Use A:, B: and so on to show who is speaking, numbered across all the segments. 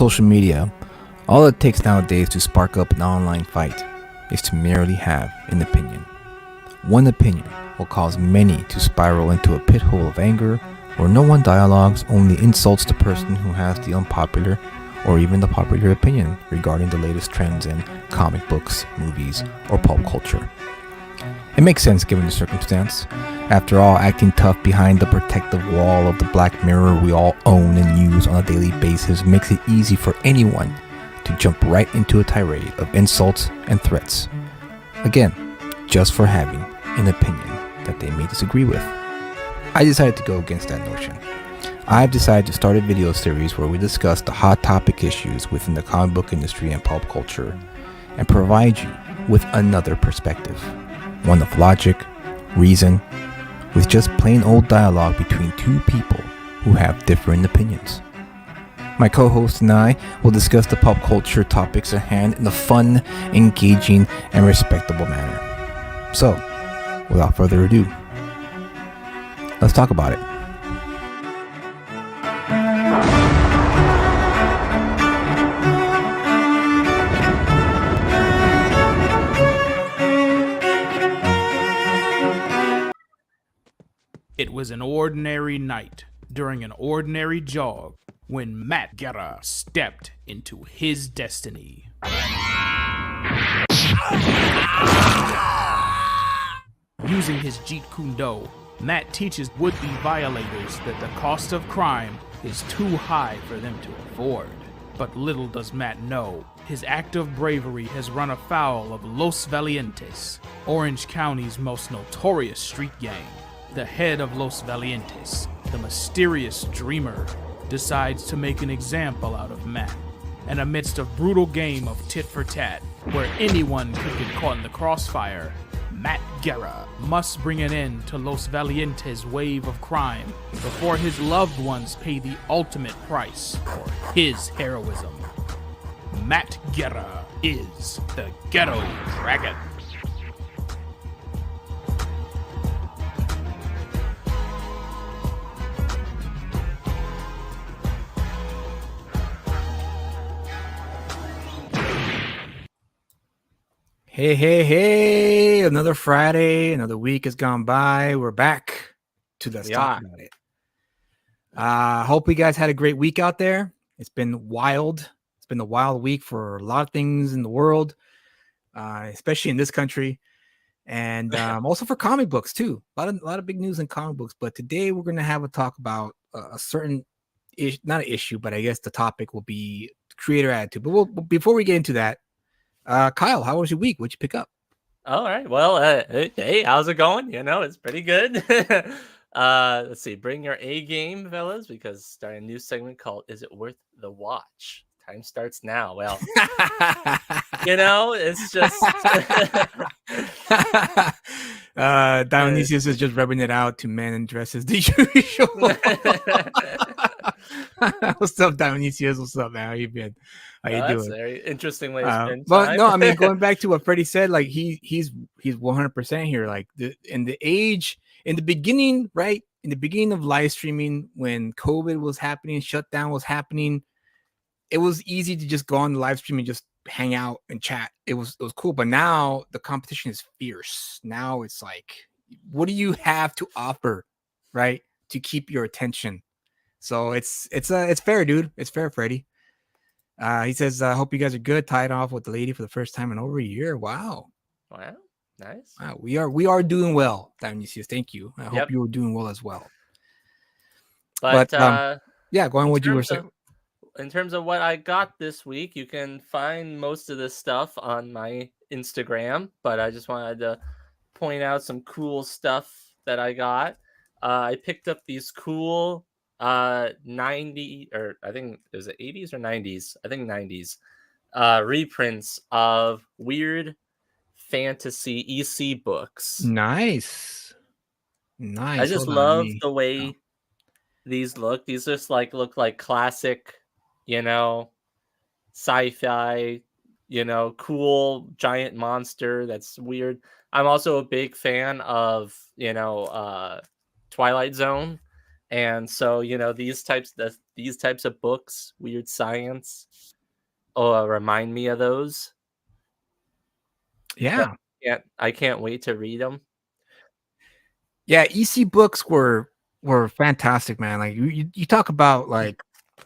A: social media, all it takes nowadays to spark up an online fight is to merely have an opinion. One opinion will cause many to spiral into a pit hole of anger where no one dialogues, only insults the person who has the unpopular or even the popular opinion regarding the latest trends in comic books, movies, or pulp culture. It makes sense given the circumstance. After all, acting tough behind the protective wall of the black mirror we all own and use on a daily basis makes it easy for anyone to jump right into a tirade of insults and threats. Again, just for having an opinion that they may disagree with. I decided to go against that notion. I've decided to start a video series where we discuss the hot topic issues within the comic book industry and pulp culture and provide you with another perspective. One of logic, reason, with just plain old dialogue between two people who have different opinions. My co-host and I will discuss the pulp culture topics at hand in a fun, engaging, and respectable manner. So, without further ado, let's talk about it.
B: It was an ordinary night during an ordinary jog when Matt Guerra stepped into his destiny. Using his Jeet Kune Do, Matt teaches would-be violators that the cost of crime is too high for them to afford. But little does Matt know, his act of bravery has run afoul of Los Valientes, Orange County's most notorious street gang. The head of Los Valientes, the mysterious dreamer, decides to make an example out of Matt. And amidst a brutal game of tit for tat, where anyone could get caught in the crossfire, Matt Guerra must bring an end to Los Valientes' wave of crime before his loved ones pay the ultimate price for his heroism. Matt Guerra is the Ghetto Dragon.
A: Hey, another Friday, another week has gone by. We're back to Let's Talk About It. Hope you guys had a great week out there. It's been wild. It's been a wild week for a lot of things in the world, especially in this country, and also for comic books too. A lot of big news in comic books. But today we're going to have a talk about a certain not an issue, but I guess the topic will be creator attitude. But before we get into that, Kyle, how was your week? What'd you pick up?
C: All right. Well, hey, how's it going? You know, it's pretty good. Let's see. Bring your A game, fellas, because starting a new segment called "Is It Worth the Watch?" Time starts now. Well, you know, it's just
A: Dionysius is just rubbing it out to men in dresses. The usual. What's up, Dionysius? What's up, man? How you been? How you doing?
C: That's a very interesting way to spend
A: but
C: time.
A: no, I mean, going back to what Freddie said, like he's 100% here. Like in the beginning, right? In the beginning of live streaming, when COVID was happening, shutdown was happening, it was easy to just go on the live stream and just hang out and chat. It was cool. But now the competition is fierce. Now it's like, what do you have to offer, right, to keep your attention? So it's fair, dude. It's fair, Freddie. He says, I hope you guys are good. Tied off with the lady for the first time in over a year. Wow.
C: Nice.
A: Wow, we are doing well, Dionysius. Thank you. I hope you were doing well as well.
C: But
A: yeah, go on what you were saying.
C: In terms of what I got this week, you can find most of this stuff on my Instagram, but I just wanted to point out some cool stuff that I got. I picked up these cool 90, or I think it was the 80s or 90s, I think 90s reprints of weird fantasy EC books.
A: Nice.
C: I just love the way these look. These just look like classic, you know, sci-fi, you know, cool giant monster that's weird. I'm also a big fan of, you know, Twilight Zone. And so, you know, these types, these types of books, weird science, remind me of those. So
A: Yeah.
C: I can't wait to read them.
A: Yeah, EC books were fantastic, man. Like you talk about like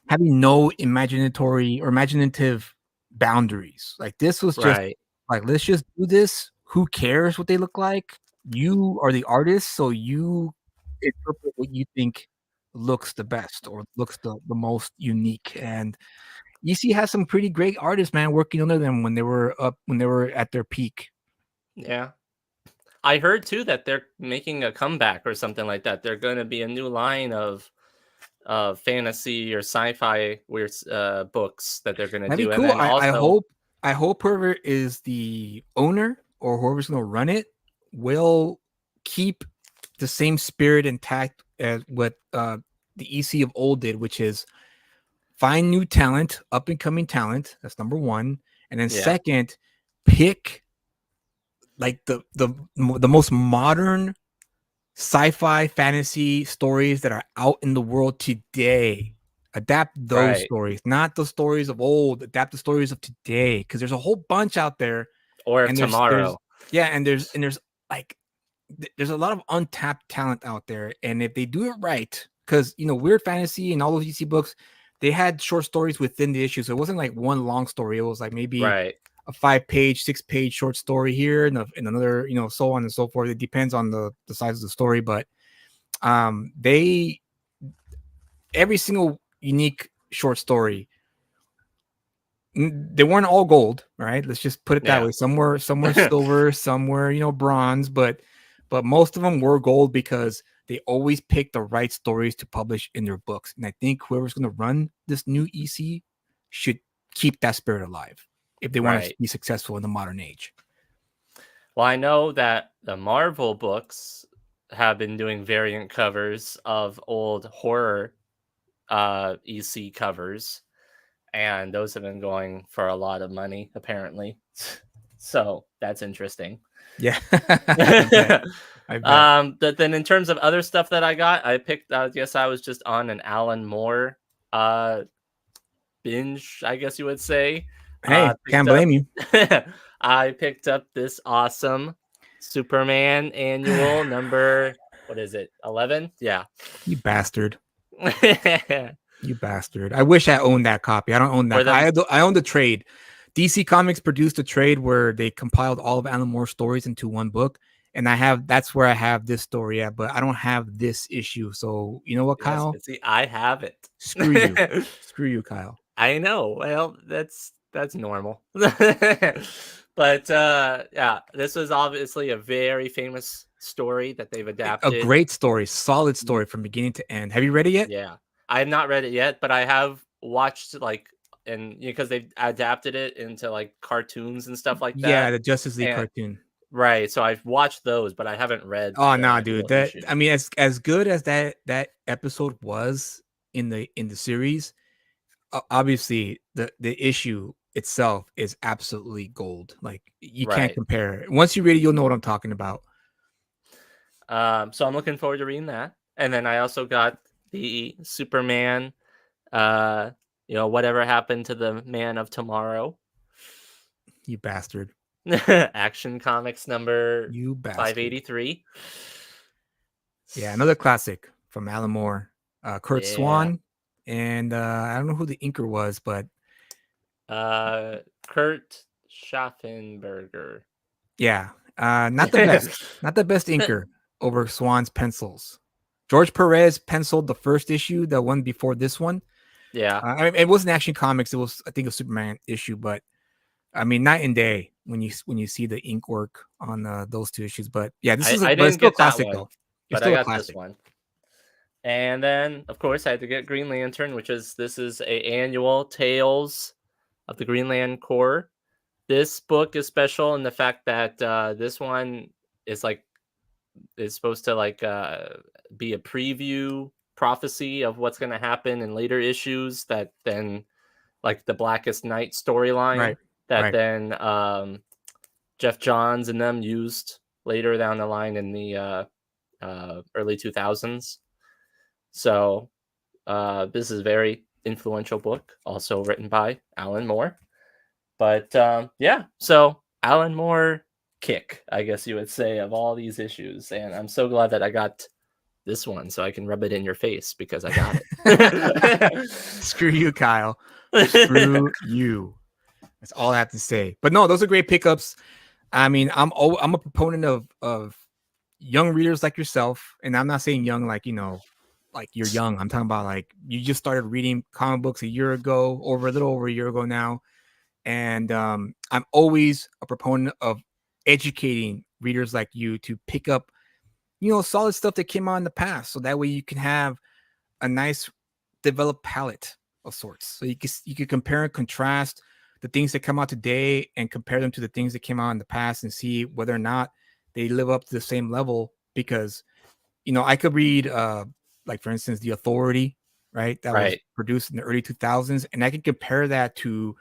A: having no imaginatory or imaginative boundaries. Like this was just
C: Right.
A: like let's just do this. Who cares what they look like? You are the artist, so you interpret what you think looks the best or looks the most unique. And EC has some pretty great artists, man, working under them when they were at their peak.
C: Yeah. I heard too that they're making a comeback or something like that. They're going to be a new line of fantasy or sci-fi weird books that they're going to
A: That'd be
C: do, and
A: cool.
C: then also
A: I hope whoever is the owner or whoever's gonna run it will keep the same spirit intact as what the EC of old did, which is find new talent, up and coming talent. That's number one, and then
C: yeah,
A: second, pick like the most modern sci-fi fantasy stories that are out in the world today. Adapt those
C: right,
A: stories, not the stories of old. Adapt the stories of today, because there's a whole bunch out there,
C: or of
A: and there's
C: tomorrow.
A: yeah, and there's like there's a lot of untapped talent out there, and if they do it right, because Weird Fantasy and all those EC books, they had short stories within the issue, so it wasn't like one long story. It was like maybe
C: Right.
A: a 5-page, 6-page short story here, and another, so on and so forth. It depends on the size of the story, but they every single unique short story, they weren't all gold, right? Let's just put it that
C: Yeah.
A: way. Some were silver, some were bronze, but most of them were gold because they always pick the right stories to publish in their books. And I think whoever's going to run this new EC should keep that spirit alive if they want to
C: Right.
A: be successful in the modern age.
C: Well, I know that the Marvel books have been doing variant covers of old horror EC covers, and those have been going for a lot of money apparently. So that's interesting.
A: Yeah, I bet. I bet.
C: But then in terms of other stuff that I got, I picked. I guess I was just on an Alan Moore uh binge, I guess you would say.
A: Hey,
C: Picked
A: can't
C: up.
A: blame you.
C: I picked up this awesome Superman annual number. What is it? 11? Yeah.
A: You bastard. You bastard. I wish I owned that copy. I don't own
C: For
A: that.
C: them.
A: I own the trade. DC Comics produced a trade where they compiled all of Alan Moore's stories into one book. And that's where I have this story at, but I don't have this issue. So you know what,
C: Yes,
A: Kyle?
C: but see, I have it.
A: Screw you. Screw you, Kyle.
C: I know. Well, that's normal. But yeah, this was obviously a very famous story that they've
A: A
C: adapted.
A: great story, solid story from beginning to end. Have you read it yet?
C: Yeah. I have not read it yet, but I have watched like and because they've adapted it into like cartoons and stuff like
A: Yeah,
C: that.
A: the Justice League
C: And
A: cartoon.
C: right, so I've watched those, but I haven't read
A: Oh
C: the
A: no, dude.
C: actual issue.
A: I mean, as good as that episode was in the series, obviously the issue itself is absolutely gold. Like you can't
C: Right.
A: compare it. Once you read it, you'll know what I'm talking about.
C: So I'm looking forward to reading that. And then I also got the Superman, uh, whatever happened to the Man of Tomorrow.
A: You bastard.
C: Action Comics number
A: You bastard.
C: 583.
A: Yeah, another classic from Alan Moore, Kurt
C: Yeah.
A: Swan, and I don't know who the inker was, but
C: Kurt Schaffenberger.
A: yeah, not the best, not the best inker over Swan's pencils. George Perez penciled the first issue, the one before this one.
C: Yeah.
A: I mean, it wasn't Action Comics; it was, I think, a Superman issue. But I mean, night and day when you see the ink work on those two issues. But yeah,
C: I
A: but it's
C: didn't
A: still a
C: get that
A: classic
C: one,
A: though. It's
C: but I
A: still a
C: got this
A: classic.
C: one. And then, of course, I had to get Green Lantern, this is a annual Tales of the Greenland Corps. This book is special in the fact that this one is is supposed to be a preview prophecy of what's going to happen in later issues. That then like the Blackest Night storyline
A: Right,
C: that
A: right.
C: then Jeff Johns and them used later down the line in the early 2000s. So this is very influential book, also written by Alan Moore. But yeah, so Alan Moore kick, I guess you would say, of all these issues. And I'm so glad that I got this one so I can rub it in your face because I got it.
A: Screw you, Kyle. Screw you. That's all I have to say. But no, those are great pickups. I mean, I'm a proponent of young readers like yourself, and I'm not saying young like, you know, like you're young. I'm talking about like you just started reading comic books a year ago, a little over a year ago now. And I'm always a proponent of educating readers like you to pick up, you know, solid stuff that came out in the past, so that way you can have a nice developed palette of sorts. So you can compare and contrast the things that come out today and compare them to the things that came out in the past and see whether or not they live up to the same level. Because, you know, I could read like for instance The Authority, right? That was
C: Right.
A: produced in the early 2000s, and I can compare that to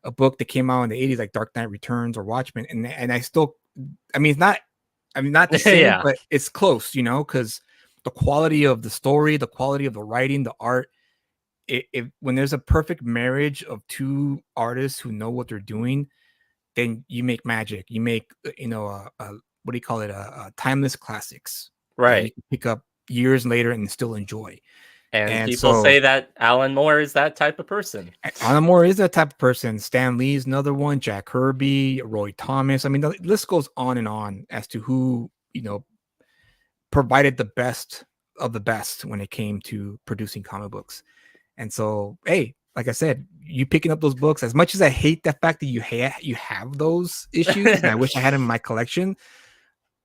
A: a book that came out in the 80s like Dark Knight Returns or Watchmen, and I still, I mean, it's not, I mean, not the same,
C: Yeah.
A: but it's close, you know, because the quality of the story, the quality of the writing, the art, when there's a perfect marriage of two artists who know what they're doing, then you make magic. You make, you know, what do you call it? Timeless classics that you
C: Right.
A: can pick up years later and still enjoy.
C: And
A: And
C: people
A: so
C: say that Alan Moore is that type of person.
A: Alan Moore is that type of person. Stan Lee's another one. Jack Kirby, Roy Thomas. I mean, the list goes on and on as to who, you know, provided the best of the best when it came to producing comic books. And so, hey, like I said, you picking up those books, as much as I hate the fact that you have those issues, and I wish I had them in my collection.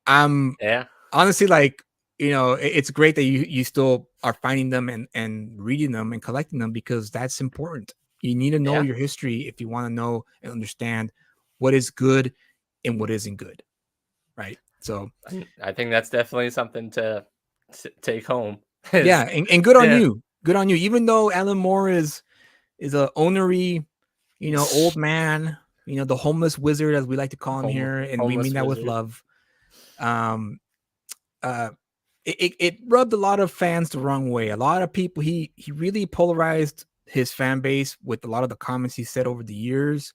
A: I'm
C: Yeah.
A: honestly like, you know, it's great that you still are finding them and reading them and collecting them, because that's important. You need to know
C: Yeah.
A: your history if you want to know and understand what is good and what isn't good, right? So
C: I think that's definitely something to take home.
A: yeah,
C: Is
A: and good on
C: yeah.
A: you, good on you. Even though Alan Moore is a onery, you know, old man, you know, the homeless wizard, as we like to call him here, and we mean
C: Homeless
A: that with
C: wizard.
A: love. Um, uh, it rubbed a lot of fans the wrong way. A lot of people, he really polarized his fan base with a lot of the comments he said over the years,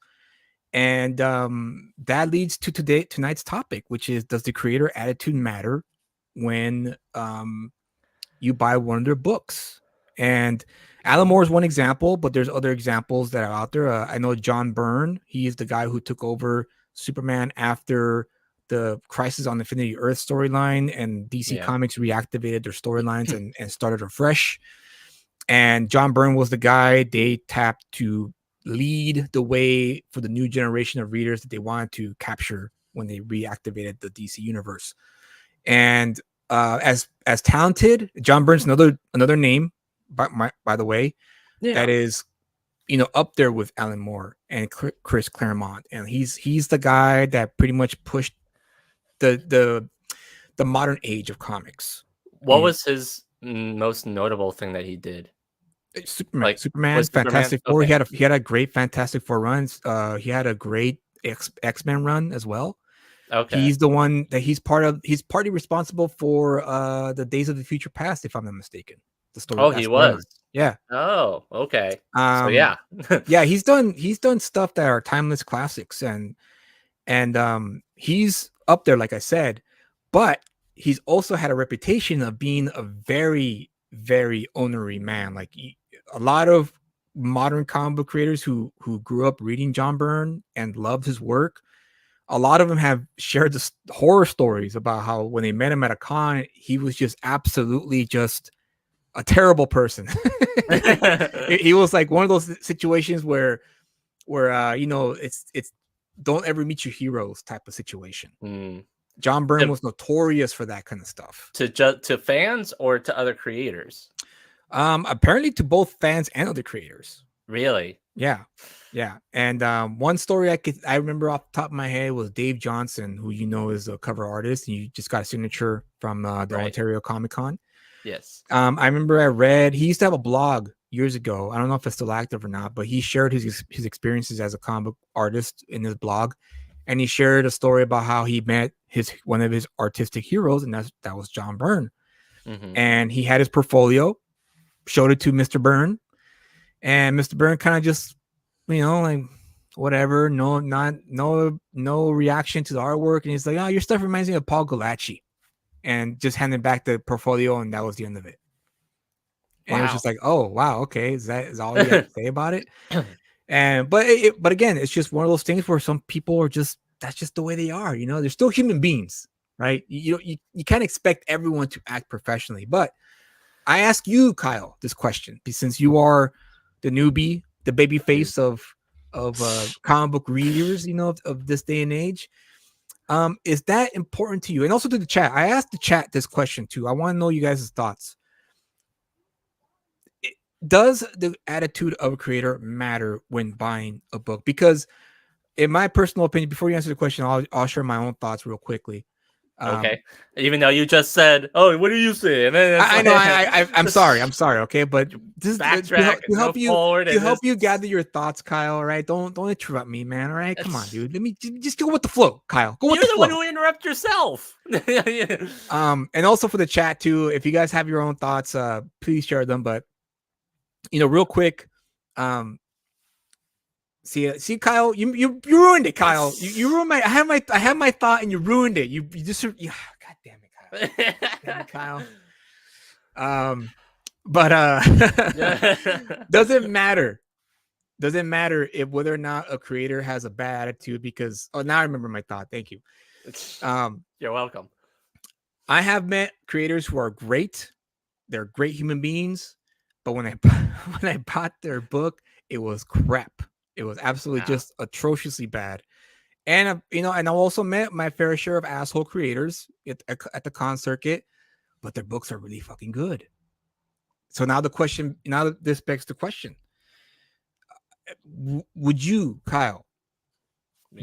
A: and that leads to tonight's topic, which is, does the creator attitude matter when you buy one of their books? And Alan Moore is one example, but there's other examples that are out there. I know John Byrne. He is the guy who took over Superman after the Crisis on Infinity Earth storyline, and DC
C: Yeah.
A: Comics reactivated their storylines and started afresh. And John Byrne was the guy they tapped to lead the way for the new generation of readers that they wanted to capture when they reactivated the DC universe. And as talented, John Byrne's another name, by the way,
C: Yeah.
A: that is, you know, up there with Alan Moore and Chris Claremont, and he's the guy that pretty much pushed the modern age of comics.
C: What was his most notable thing that he did?
A: Superman,
C: Like, was Superman
A: Fantastic Four.
C: okay?
A: He had a great Fantastic Four runs. He had a great X-Men run as well.
C: Okay.
A: He's the one that he's partly responsible for the Days of the Future Past, if I'm not mistaken.
C: Oh,
A: That
C: he
A: storyline.
C: was.
A: Yeah.
C: Oh, okay. So
A: Um
C: yeah.
A: yeah, he's done stuff that are timeless classics, and he's up there, like I said, but he's also had a reputation of being a very, very ornery man. Like a lot of modern comic book creators who grew up reading John Byrne and loved his work, a lot of them have shared the horror stories about how when they met him at a con, he was just absolutely just a terrible person. He was like one of those situations where you know, it's don't ever meet your heroes type of situation.
C: Hmm.
A: John Byrne
C: To
A: was notorious for that kind of stuff.
C: to fans or to other creators?
A: Apparently to both fans and other creators.
C: Really?
A: Yeah. Yeah. And one story I remember off the top of my head was Dave Johnson, who you know is a cover artist, and you just got a signature from the
C: Right.
A: Ontario Comic Con.
C: Yes.
A: I remember I read, he used to have a blog years ago. I don't know if it's still active or not, but he shared his experiences as a comic artist in his blog, and he shared a story about how he met one of his artistic heroes, and that was John Byrne.
C: Hmm.
A: And he had his portfolio, showed it to Mr. Byrne, And Mr. Byrne kind of just, like whatever, no reaction to the artwork, and he's like, "Oh, your stuff reminds me of Paul Galacci," and just handed back the portfolio, and that was the end of it. And it was just
C: Wow.
A: like, "Oh wow, okay, is all you have to say about it?" And but again, it's just one of those things where some people are just that's just the way they are. They're still human beings, right? You can't expect everyone to act professionally. But I ask you, Kyle, this question since you are the newbie, the baby face of comic book readers, of this day and age. Is that important to you? And also to the chat. I asked the chat this question too. I want to know you guys' thoughts. Does the attitude of a creator matter when buying a book? Because in my personal opinion, before you answer the question, I'll share my own thoughts real quickly.
C: Okay. Even though you just said, "Oh, what do you say?" And then it's
A: I know.
C: like,
A: I'm sorry. I'm sorry. Okay, but this is
C: backtrack
A: to
C: and go
A: help you
C: forward
A: to
C: and
A: help
C: just
A: you gather your thoughts, Kyle. All right, don't interrupt me, man. All right, come on,
C: it's,
A: dude. Let me just go with the flow, Kyle. Go with
C: you're
A: the
C: the one
A: flow.
C: who interrupt yourself.
A: And also for the chat too. If you guys have your own thoughts, please share them. But real quick, see, Kyle, you ruined it, Kyle. You ruined my. I have my thought, and you ruined it. You just. God damn it, Kyle. Damn it, Kyle. But
C: Yeah.
A: doesn't matter. Doesn't matter if whether or not a creator has a bad attitude because now I remember my thought. Thank you.
C: You're welcome.
A: I have met creators who are great. They're great human beings, but when I when I bought their book, it was crap. It was absolutely
C: Yeah.
A: just atrociously bad. And and I also met my fair share of asshole creators at the con circuit, but their books are really fucking good. So now this begs the question: would you, Kyle,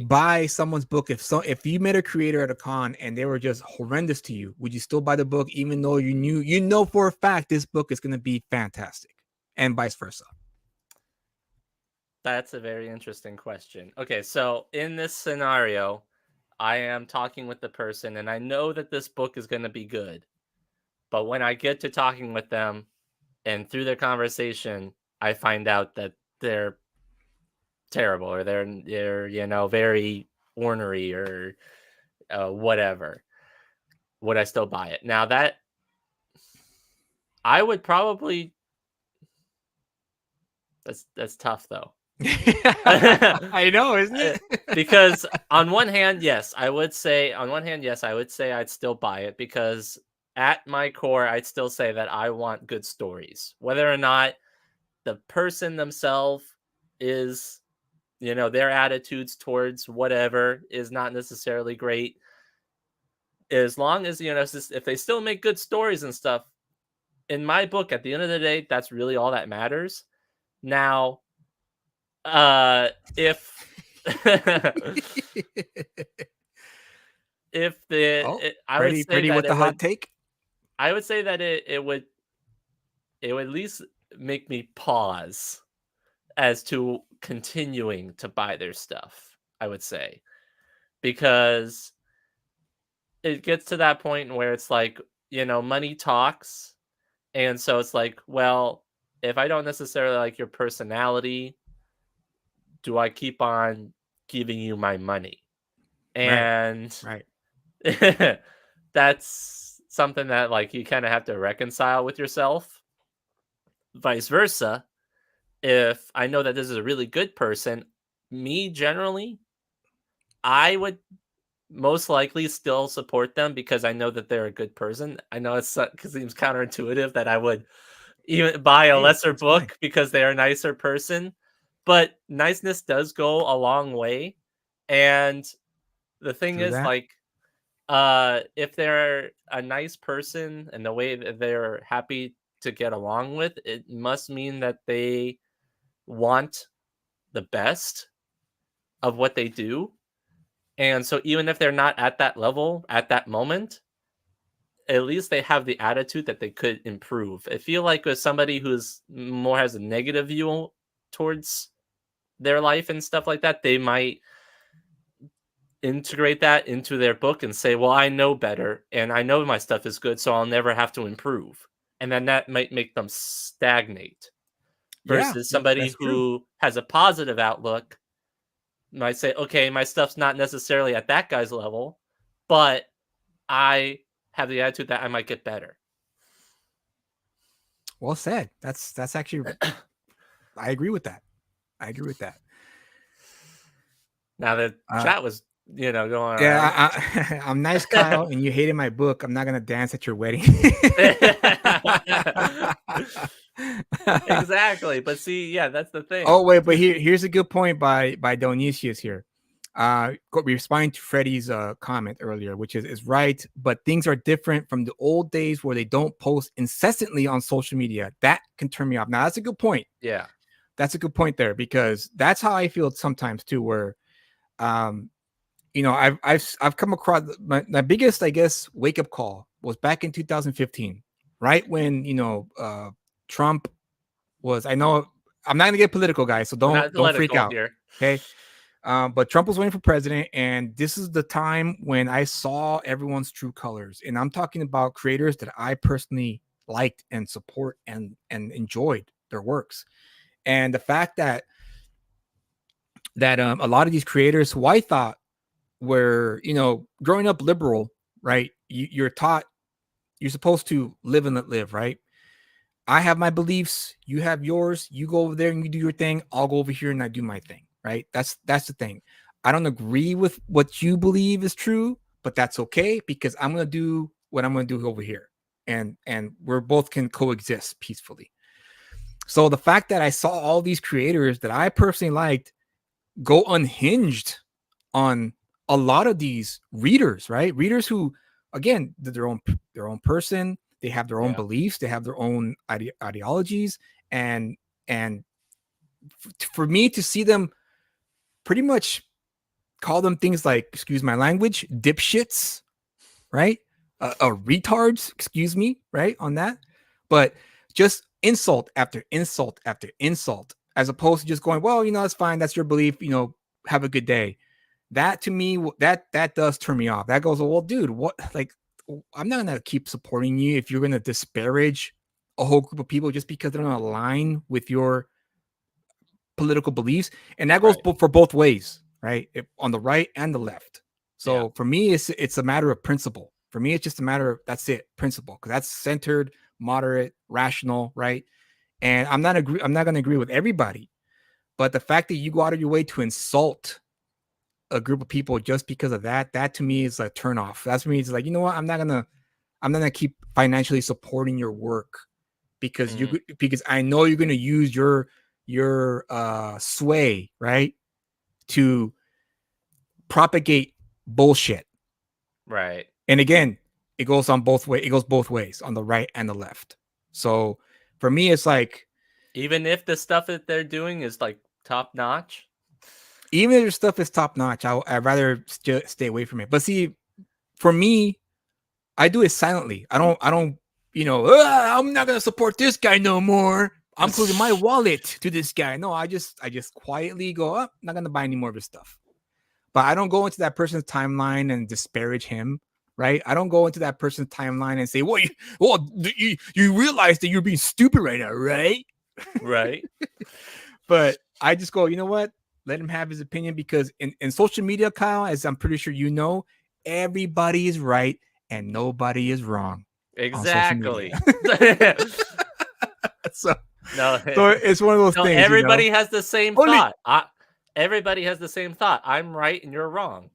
A: buy someone's book if you met a creator at a con and they were just horrendous to you? Would you still buy the book even though you know for a fact this book is going to be fantastic, and vice versa?
C: That's a very interesting question. Okay, so in this scenario, I am talking with the person and I know that this book is going to be good. But when I get to talking with them and through their conversation, I find out that they're terrible or they're very ornery or whatever. Would I still buy it? Now that I would probably that's tough though.
A: I know, isn't it?
C: Because on one hand, yes, I would say I'd still buy it because at my core, I'd still say that I want good stories. Whether or not the person themselves is, their attitudes towards whatever is not necessarily great. As long as, if they still make good stories and stuff, in my book, at the end of the day, that's really all that matters. Now, if if
A: Oh,
C: I would say
A: pretty
C: that
A: with the hot take.
C: I would say that it would at least make me pause as to continuing to buy their stuff. I would say because it gets to that point where it's like money talks, and so it's like, well, if I don't necessarily like your personality, do I keep on giving you my money?
A: Right,
C: And
A: right.
C: that's something that like you kind of have to reconcile with yourself. Vice versa, if I know that this is a really good person, me generally, I would most likely still support them because I know that they're a good person. I know it's because it seems counterintuitive that I would even buy a
A: Hey,
C: lesser
A: it's fine.
C: book because they're a nicer person, but niceness does go a long way. And the thing
A: True
C: is,
A: that.
C: like, if they're a nice person and the way that they're happy to get along with, it must mean that they want the best of what they do. And so even if they're not at that level at that moment, at least they have the attitude that they could improve. I feel like with somebody who's more has a negative view towards their life and stuff like that, they might integrate that into their book and say, "Well, I know better and I know my stuff is good, so I'll never have to improve." And then that might make them stagnate. versus somebody
A: that's true.
C: who has a positive outlook might say, okay, my stuff's not necessarily at that guy's level, but I have the attitude that I might get better.
A: Well said. That's actually, I agree with that. I agree with that.
C: Now the chat was, going around.
A: Yeah, I'm nice, Kyle, and you hated my book. I'm not gonna dance at your wedding.
C: Exactly, but see, yeah, that's the thing.
A: Oh wait, but here's a good point by Dionysius here. Responding to Freddie's comment earlier, which is right, but things are different from the old days where they don't post incessantly on social media. That can turn me off. Now that's a good point.
C: Yeah,
A: that's a good point there, because that's how I feel sometimes too. Where, I've come across my biggest, I guess, wake up call was back in 2015, right when Trump was. I know I'm not gonna get political, guys, so
C: we're not
A: don't freak
C: political
A: out.
C: here.
A: Okay. But Trump was running for president, and this is the time when I saw everyone's true colors. And I'm talking about creators that I personally liked and support and enjoyed their works. And the fact that a lot of these creators who I thought were, growing up liberal, right? You're taught you're supposed to live and let live, right? I have my beliefs, you have yours, you go over there and you do your thing, I'll go over here and I do my thing, right? That's the thing. I don't agree with what you believe is true, but that's okay, because I'm going to do what I'm going to do over here. And we're both can coexist peacefully. So the fact that I saw all these creators that I personally liked go unhinged on a lot of these readers, right? Readers who, again, their own person, they have their own beliefs, they have their own ideologies, and for me to see them pretty much call them things like, excuse my language, dipshits, right? Retards, excuse me, right? On that, but just insult after insult after insult, as opposed to just going, well, it's fine, that's your belief, have a good day. That to me, that does turn me off. That goes, well, dude, what? Like, I'm not gonna keep supporting you if you're gonna disparage a whole group of people just because they don't align with your political beliefs. And that goes for both ways, right? On the right and the left. So for me, it's a matter of principle. For me, it's just a matter of, that's it, principle, because that's centered, moderate, rational, right? And I'm not gonna agree with everybody, but the fact that you go out of your way to insult a group of people just because of that to me is a turn off. That's for me. It's like, you know what? I'm not gonna keep financially supporting your work because because I know you're gonna use your sway, right, to propagate bullshit.
C: Right.
A: And again, it goes both ways, on the right and the left. So for me, it's like,
C: even if the stuff that they're doing is like top notch,
A: even if their stuff is top notch, I'd rather stay away from it. But see, for me, I do it silently. I don't, I'm not gonna support this guy no more. I'm closing my wallet to this guy. No, I just quietly go, I'm not gonna buy any more of his stuff. But I don't go into that person's timeline and disparage him, right? I don't go into that person's timeline and say, well, you realize that you're being stupid right now, right?
C: Right.
A: But I just go, you know what? Let him have his opinion, because in social media, Kyle, as I'm pretty sure you know, everybody is right and nobody is wrong.
C: Exactly.
A: So it's one of those things.
C: Everybody has the same thought. Everybody has the same thought. I'm right and you're wrong.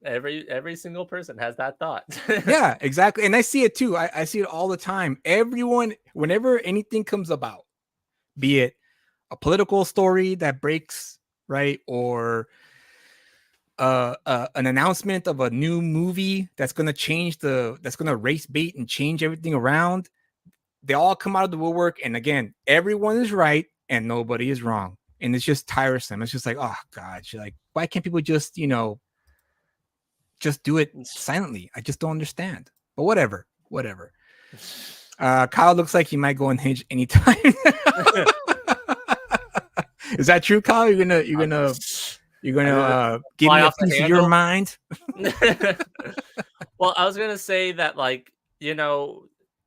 C: Every single person has that thought.
A: Yeah, exactly. And I see it too. I see it all the time. Everyone, whenever anything comes about, be it a political story that breaks, right, or an announcement of a new movie that's going to race bait and change everything around, they all come out of the woodwork. And again, everyone is right and nobody is wrong. And it's just tiresome. It's just like, oh God, like, why can't people just, just do it silently? I just don't understand. But whatever. Kyle looks like he might go unhinged anytime. Is that true, Kyle? You're gonna give me a piece of your mind?
C: Well, I was gonna say that, like,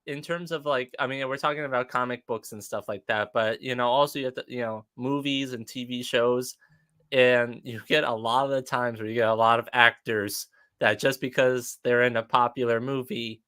C: in terms of like, I mean, we're talking about comic books and stuff like that, but also you have to, movies and TV shows, and you get a lot of the times where you get a lot of actors that just because they're in a popular movie,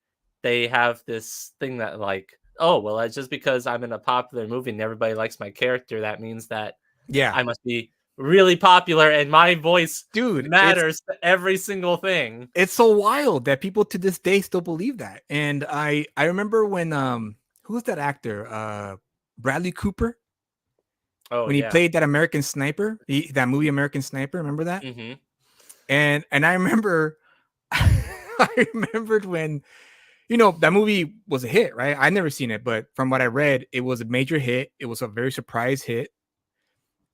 C: they have this thing that like, oh, well, that's just because I'm in a popular movie and everybody likes my character, that means that
A: Yeah,
C: I must be really popular and my voice
A: dude,
C: matters to every single thing.
A: it's so wild that people to this day still believe that. And I remember when who was that actor? Bradley Cooper,
C: Oh
A: when he
C: yeah.
A: played that American Sniper, that movie American Sniper, remember that?
C: Hmm.
A: And I remember I remembered when that movie was a hit, right? I never seen it, but from what I read, it was a major hit. It was a very surprise hit.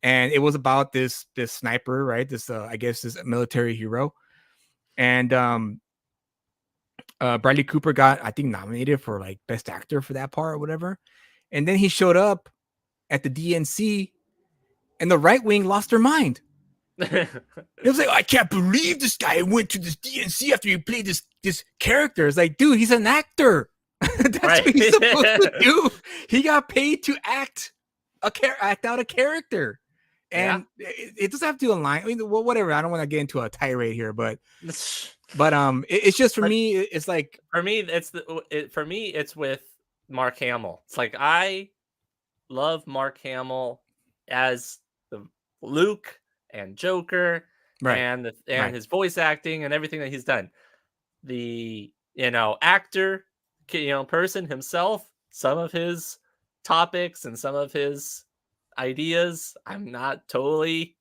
A: And it was about this sniper, right? This I guess this military hero. And Bradley Cooper got, I think, nominated for like best actor for that part or whatever. And then he showed up at the DNC, and the right wing lost their mind. It was like, I can't believe this guy went to this DNC after he played this character. It's like, dude, he's an actor. That's
C: Right.
A: what he's supposed to do. He got paid to act out a character.
C: Yeah.
A: And it doesn't have to align. I mean, well, whatever. I don't want to get into a tirade here, but it's just for
C: But
A: me. It's like,
C: for me, for me, it's with Mark Hamill. It's like I love Mark Hamill as the Luke and Joker
A: right,
C: and
A: right,
C: his voice acting and everything that he's done. The actor, person himself, some of his topics and some of his ideas, I'm not totally,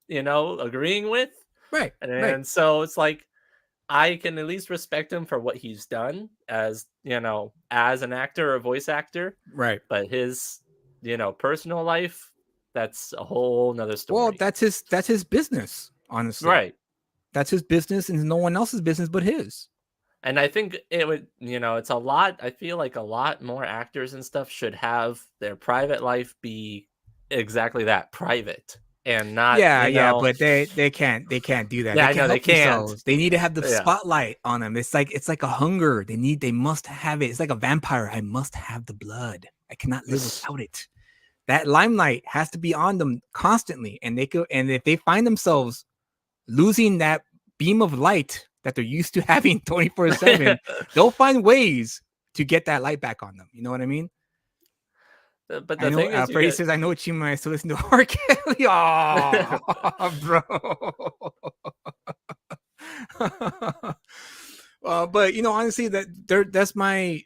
C: agreeing with.
A: right, right,
C: And so it's like I can at least respect him for what he's done as, as an actor or voice actor,
A: right.
C: but his, personal life, that's a whole nother
A: Well,
C: story.
A: that's his business. Honestly,
C: Right.
A: that's his business, and no one else's business but his.
C: And I think it would, it's a lot. I feel like a lot more actors and stuff should have their private life be exactly that, private, and not,
A: Yeah, but they can't do that.
C: yeah,
A: They
C: I
A: can't
C: know they
A: help
C: can't.
A: themselves. They need to have the
C: Yeah.
A: spotlight on them. It's like a hunger. They must have it. It's like a vampire. I must have the blood. I cannot live without it. That limelight has to be on them constantly, and if they find themselves losing that beam of light that they're used to having 24/7, they'll find ways to get that light back on them. You know what I mean?
C: But
A: I
C: the
A: know
C: thing is, you
A: Freddie
C: get.
A: says, I know what you might still listen to R. Kelly. Oh, bro. But honestly, that's my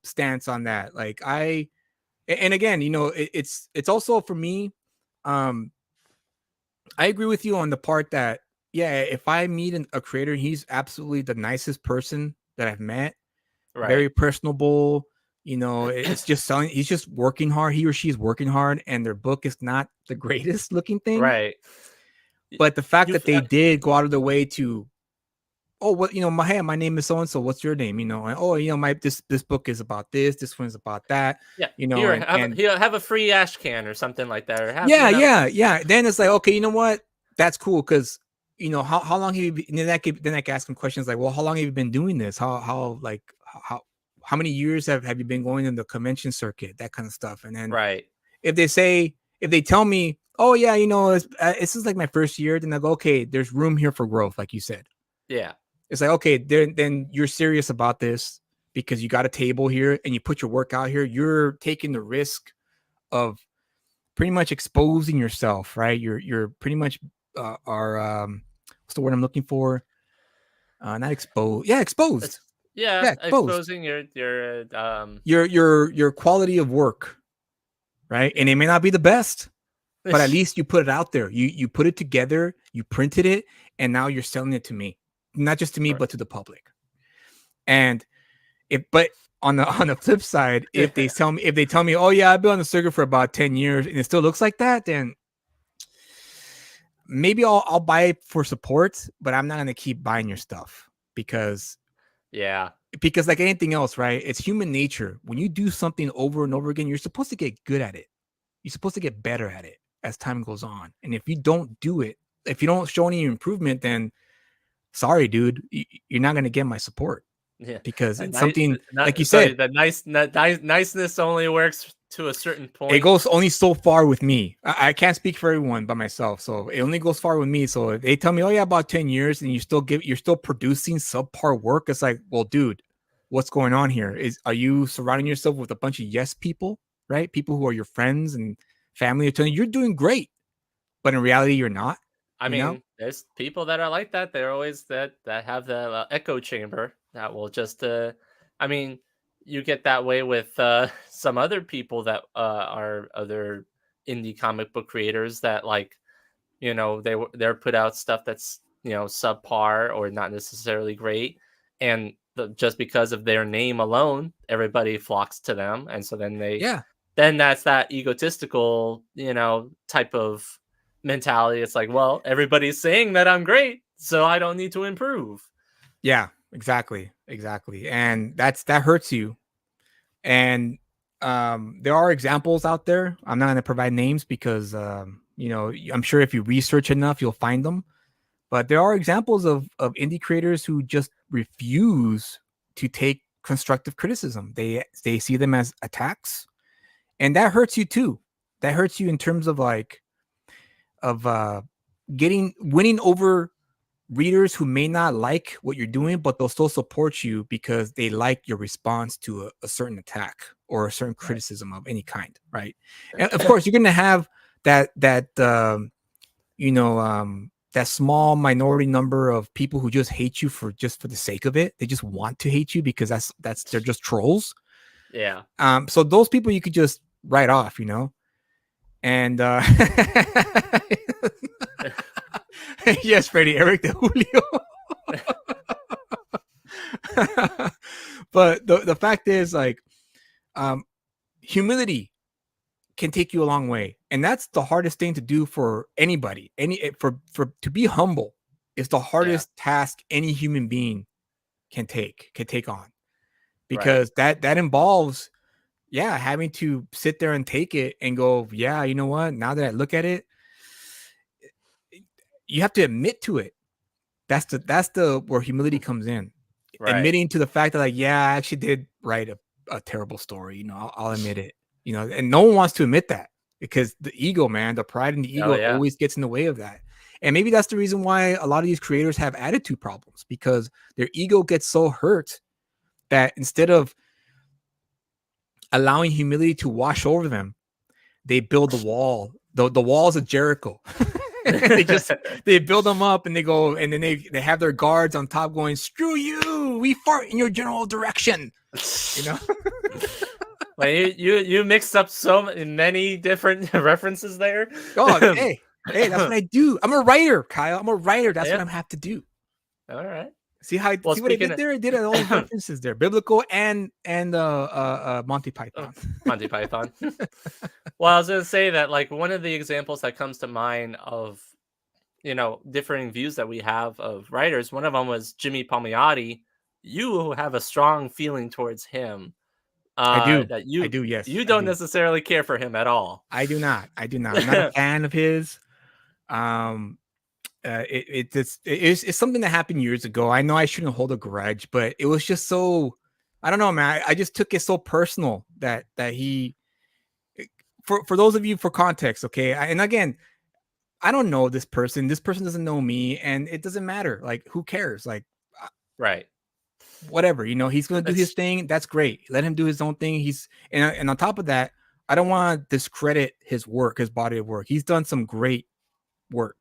A: stance on that. Like and again, it's also for me. Um, I agree with you on the part that, yeah, if I meet a creator, he's absolutely the nicest person that I've met. Very
C: Right.
A: personable. It's just selling. He's just working hard. He or she is working hard, and their book is not the greatest looking thing.
C: Right.
A: But the fact
C: You've
A: that they did go out of their way to, oh, what my name is so and so. What's your name? And oh, my this book is about this. This one's about that.
C: Yeah.
A: And
C: Have a free ash can or something like that, or have
A: yeah. Then it's like, okay, you know what? That's cool because how long have you been, then I could ask them questions like, well, how long have you been doing this? How many years have you been going in the convention circuit? That kind of stuff. And then
C: right.
A: if they tell me, oh yeah, this is like my first year, then I go, okay, there's room here for growth, like you said.
C: Yeah.
A: It's like, okay, then you're serious about this because you got a table here and you put your work out here. You're taking the risk of pretty much exposing yourself, right? You're pretty much what's the word I'm looking for? Not exposed. Yeah, exposed.
C: Yeah,
A: Exposed.
C: exposing your
A: Your quality of work, right? And it may not be the best, but at least you put it out there. You put it together, you printed it, and now you're selling it to me. Not just to me, but to the public. And but on the flip side, if they tell me, oh yeah, I've been on the circuit for about 10 years and it still looks like that, then maybe I'll buy it for support, but I'm not gonna keep buying your stuff because like anything else, right? It's human nature. When you do something over and over again, you're supposed to get good at it. You're supposed to get better at it as time goes on. And if you don't do it, if you don't show any improvement, then sorry, dude, you're not gonna get my support.
C: Yeah,
A: because
C: a
A: it's
C: nice,
A: something like you
C: so
A: said.
C: the niceness only works to a certain
A: It
C: point.
A: goes only so far with me. I can't speak for everyone but myself, so it only goes far with me. So if they tell me, "Oh yeah, about 10 years," and you're still producing subpar work, it's like, well, dude, what's going on here? Are you surrounding yourself with a bunch of yes people, right? People who are your friends and family are telling you you're doing great, but in reality, you're not.
C: I
A: You know?
C: mean, there's people that are like that. They're always that have the echo chamber that will just. I mean, you get that way with some other people that are other indie comic book creators that like they're put out stuff that's subpar or not necessarily great, and just because of their name alone, everybody flocks to them, and so
A: Yeah,
C: then that's that egotistical type of mentality. It's like, well, everybody's saying that I'm great, so I don't need to improve.
A: yeah, exactly, and that hurts you. And there are examples out there. I'm not going to provide names because I'm sure if you research enough, you'll find them. But there are examples of indie creators who just refuse to take constructive criticism. They see them as attacks, and that hurts you too. That hurts you in terms of like of getting winning over readers who may not like what you're doing, but they'll still support you because they like your response to a certain attack or a certain
C: Right.
A: criticism of any kind, right? And of course, you're gonna have that small minority number of people who just hate you for the sake of it. They just want to hate you because that's they're just trolls.
C: Yeah.
A: So those people you could just write off, and yes, Freddie, Eric de Julio. But the fact is, like, um, humility can take you a long way, and that's the hardest thing to do for anybody. For to be humble is the
C: Yeah.
A: hardest task any human being can take on,
C: Right.
A: because that involves, yeah, having to sit there and take it and go, yeah, you know what? Now that I look at it, you have to admit to it. That's the where humility comes in.
C: Right.
A: Admitting to the fact that, like, yeah, I actually did write a terrible story. I'll admit it. And no one wants to admit that because the ego, man, the pride and the
C: Oh
A: ego
C: yeah.
A: always gets in the way of that. And maybe that's the reason why a lot of these creators have attitude problems, because their ego gets so hurt that instead of allowing humility to wash over them, they build the wall, the walls of Jericho. they just they build them up and they go, and then they have their guards on top going, screw you, we fart in your general direction. you know
C: Well, you mixed up many different references there.
A: oh, hey, that's what I do. I'm a writer, Kyle. I'm a writer. That's what
C: Yeah.
A: I have to do.
C: All right. Well,
A: See what I
C: speaking
A: did there? I did all those
C: of
A: references there, biblical and Monty
C: oh,
A: Python.
C: Monty Python. Well, I was gonna say that like one of the examples that comes to mind of differing views that we have of writers. One of them was Jimmy Palmiotti. You have a strong feeling towards him.
A: I do.
C: That
A: I do. Yes,
C: you
A: I
C: don't
A: do.
C: necessarily care for him at all.
A: I do not. I do not. I'm not a fan of his. Um, it's something that happened years ago. I know I shouldn't hold a grudge, but it was just so, I don't know, man. I just took it so personal that he, for those of you, for context, okay. And again, I don't know this person. This person doesn't know me, and it doesn't matter. Like, who cares? Like,
C: Right.
A: whatever. He's gonna do his
C: It's
A: thing. That's great. Let him do his own thing. And on top of that, I don't want to discredit his work, his body of work. He's done some great work.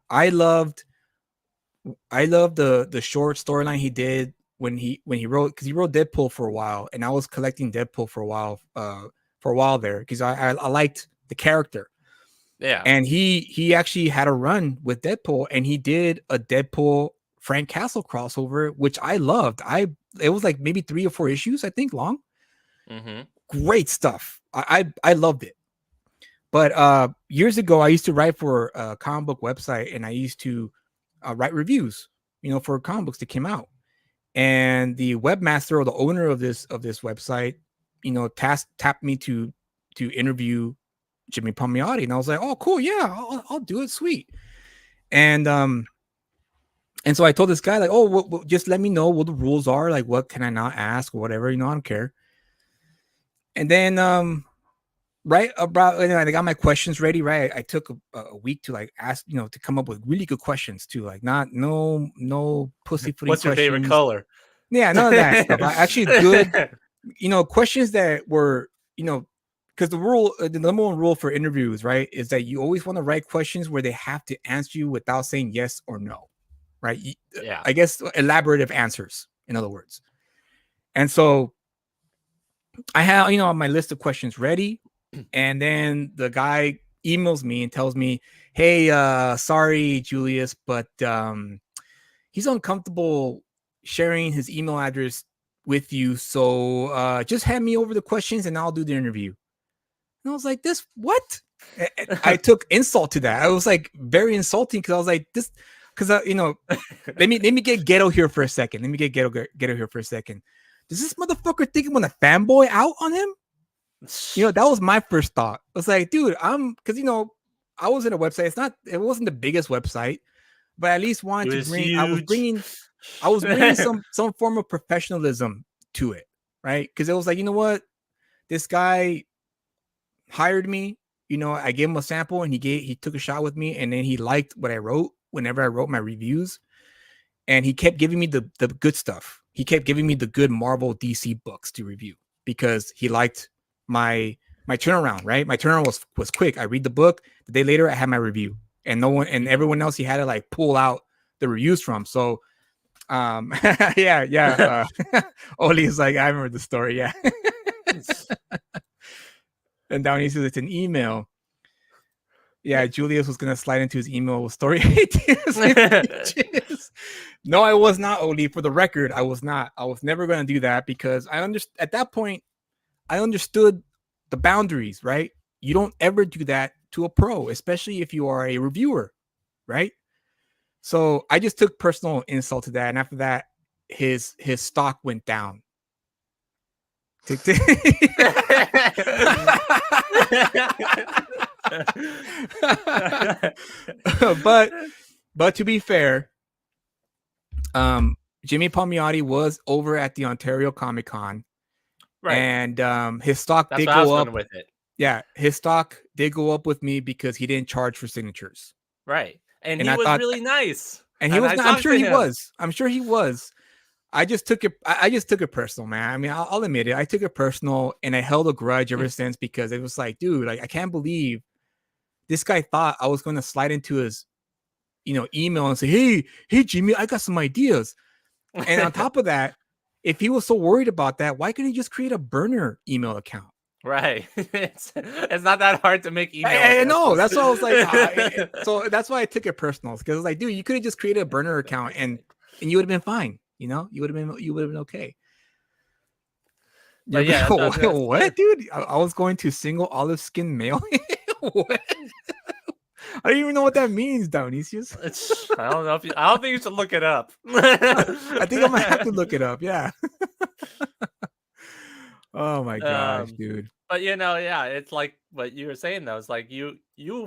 A: I loved the short storyline he did when he wrote, because he wrote Deadpool for a while, and I was collecting Deadpool for a while there, because I liked the character.
C: yeah.
A: And he actually had a run with Deadpool, and he did a Deadpool Frank Castle crossover, which I loved. It was like maybe 3 or 4 issues, I think, long.
C: Mm-hmm.
A: Great stuff. I loved it. But years ago, I used to write for a comic book website, and I used to write reviews, for comic books that came out. And the webmaster, or the owner of this website, tapped me to interview Jimmy Palmiotti, and I was like, oh, cool, yeah, I'll do it, sweet. And And so I told this guy like, oh, just let me know what the rules are. Like, what can I not ask or whatever? I don't care. And then right about I got my questions ready. Right, I took a week to like ask, to come up with really good questions too. Like not no pussyfooting
C: What's your favorite
A: questions.
C: color?
A: Yeah, none of that stuff. I actually good, questions that were, because the number one rule for interviews, right, is that you always want to write questions where they have to answer you without saying yes or no, right?
C: Yeah.
A: I guess elaborative answers, in other words. And so I have, my list of questions ready, and then the guy emails me and tells me, "Hey, sorry, Julius, but he's uncomfortable sharing his email address with you. So just hand me over the questions and I'll do the interview." And I was like, "This what?" I took insult to that. I was like, very insulting, because I was like, "This," because let me get ghetto here for a second. Let me get ghetto here for a second. Does this motherfucker think I'm gonna fanboy out on him? That was my first thought. I was like, dude, because I was in a website. It wasn't the biggest website, but at least wanted
C: It
A: to
C: was
A: bring.
C: huge.
A: I was bringing some form of professionalism to it, right? Because it was like, what, this guy hired me. I gave him a sample, and he took a shot with me, and then he liked what I wrote whenever I wrote my reviews, and he kept giving me the good stuff. He kept giving me the good Marvel DC books to review because he liked my turnaround. Right, my turnaround was quick. I read the book, the day later I had my review, and everyone else he had to like pull out the reviews from. So yeah. Oli's like, I remember the story. Yeah. And Downey says it's an email. Yeah, Julius was gonna slide into his email story. No, I was not, Oli. For the record, I was not. I was never gonna do that, because at that point I understood the boundaries, right? You don't ever do that to a pro, especially if you are a reviewer, right? So I just took personal insult to that, and after that, his stock went down. but to be fair, Jimmy Palmiotti was over at the Ontario Comic Con,
C: right,
A: and his stock
C: that's
A: did
C: what I was
A: go
C: going
A: up.
C: with it.
A: Yeah, his stock did go up with me because he didn't charge for signatures.
C: Right, and
A: And
C: he
A: I
C: was
A: thought,
C: really nice,
A: and he
C: and
A: was
C: I
A: not. I'm
C: talked
A: sure
C: to
A: he
C: him.
A: was. I'm sure he was. I just took it. I just took it personal, man. I mean, I'll admit it. I took it personal, and I held a grudge ever since, because it was like, dude, like, I can't believe this guy thought I was going to slide into his, email and say, hey, Jimmy, I got some ideas. And on top of that, if he was so worried about that, why couldn't he just create a burner email account?
C: Right, it's not that hard to make email.
A: I know. That's why I was like, so that's why I took it personal, because I was like, dude, you could have just created a burner account, and you would have been fine. You would have been okay.
C: But yeah,
A: What, dude? I was going to single olive skin mail. What? I don't even know what that means, Dionysius.
C: I don't know I don't think you should look it up.
A: I think I might have to look it up. Yeah. Oh my gosh, dude.
C: But yeah, it's like what you were saying though. It's like you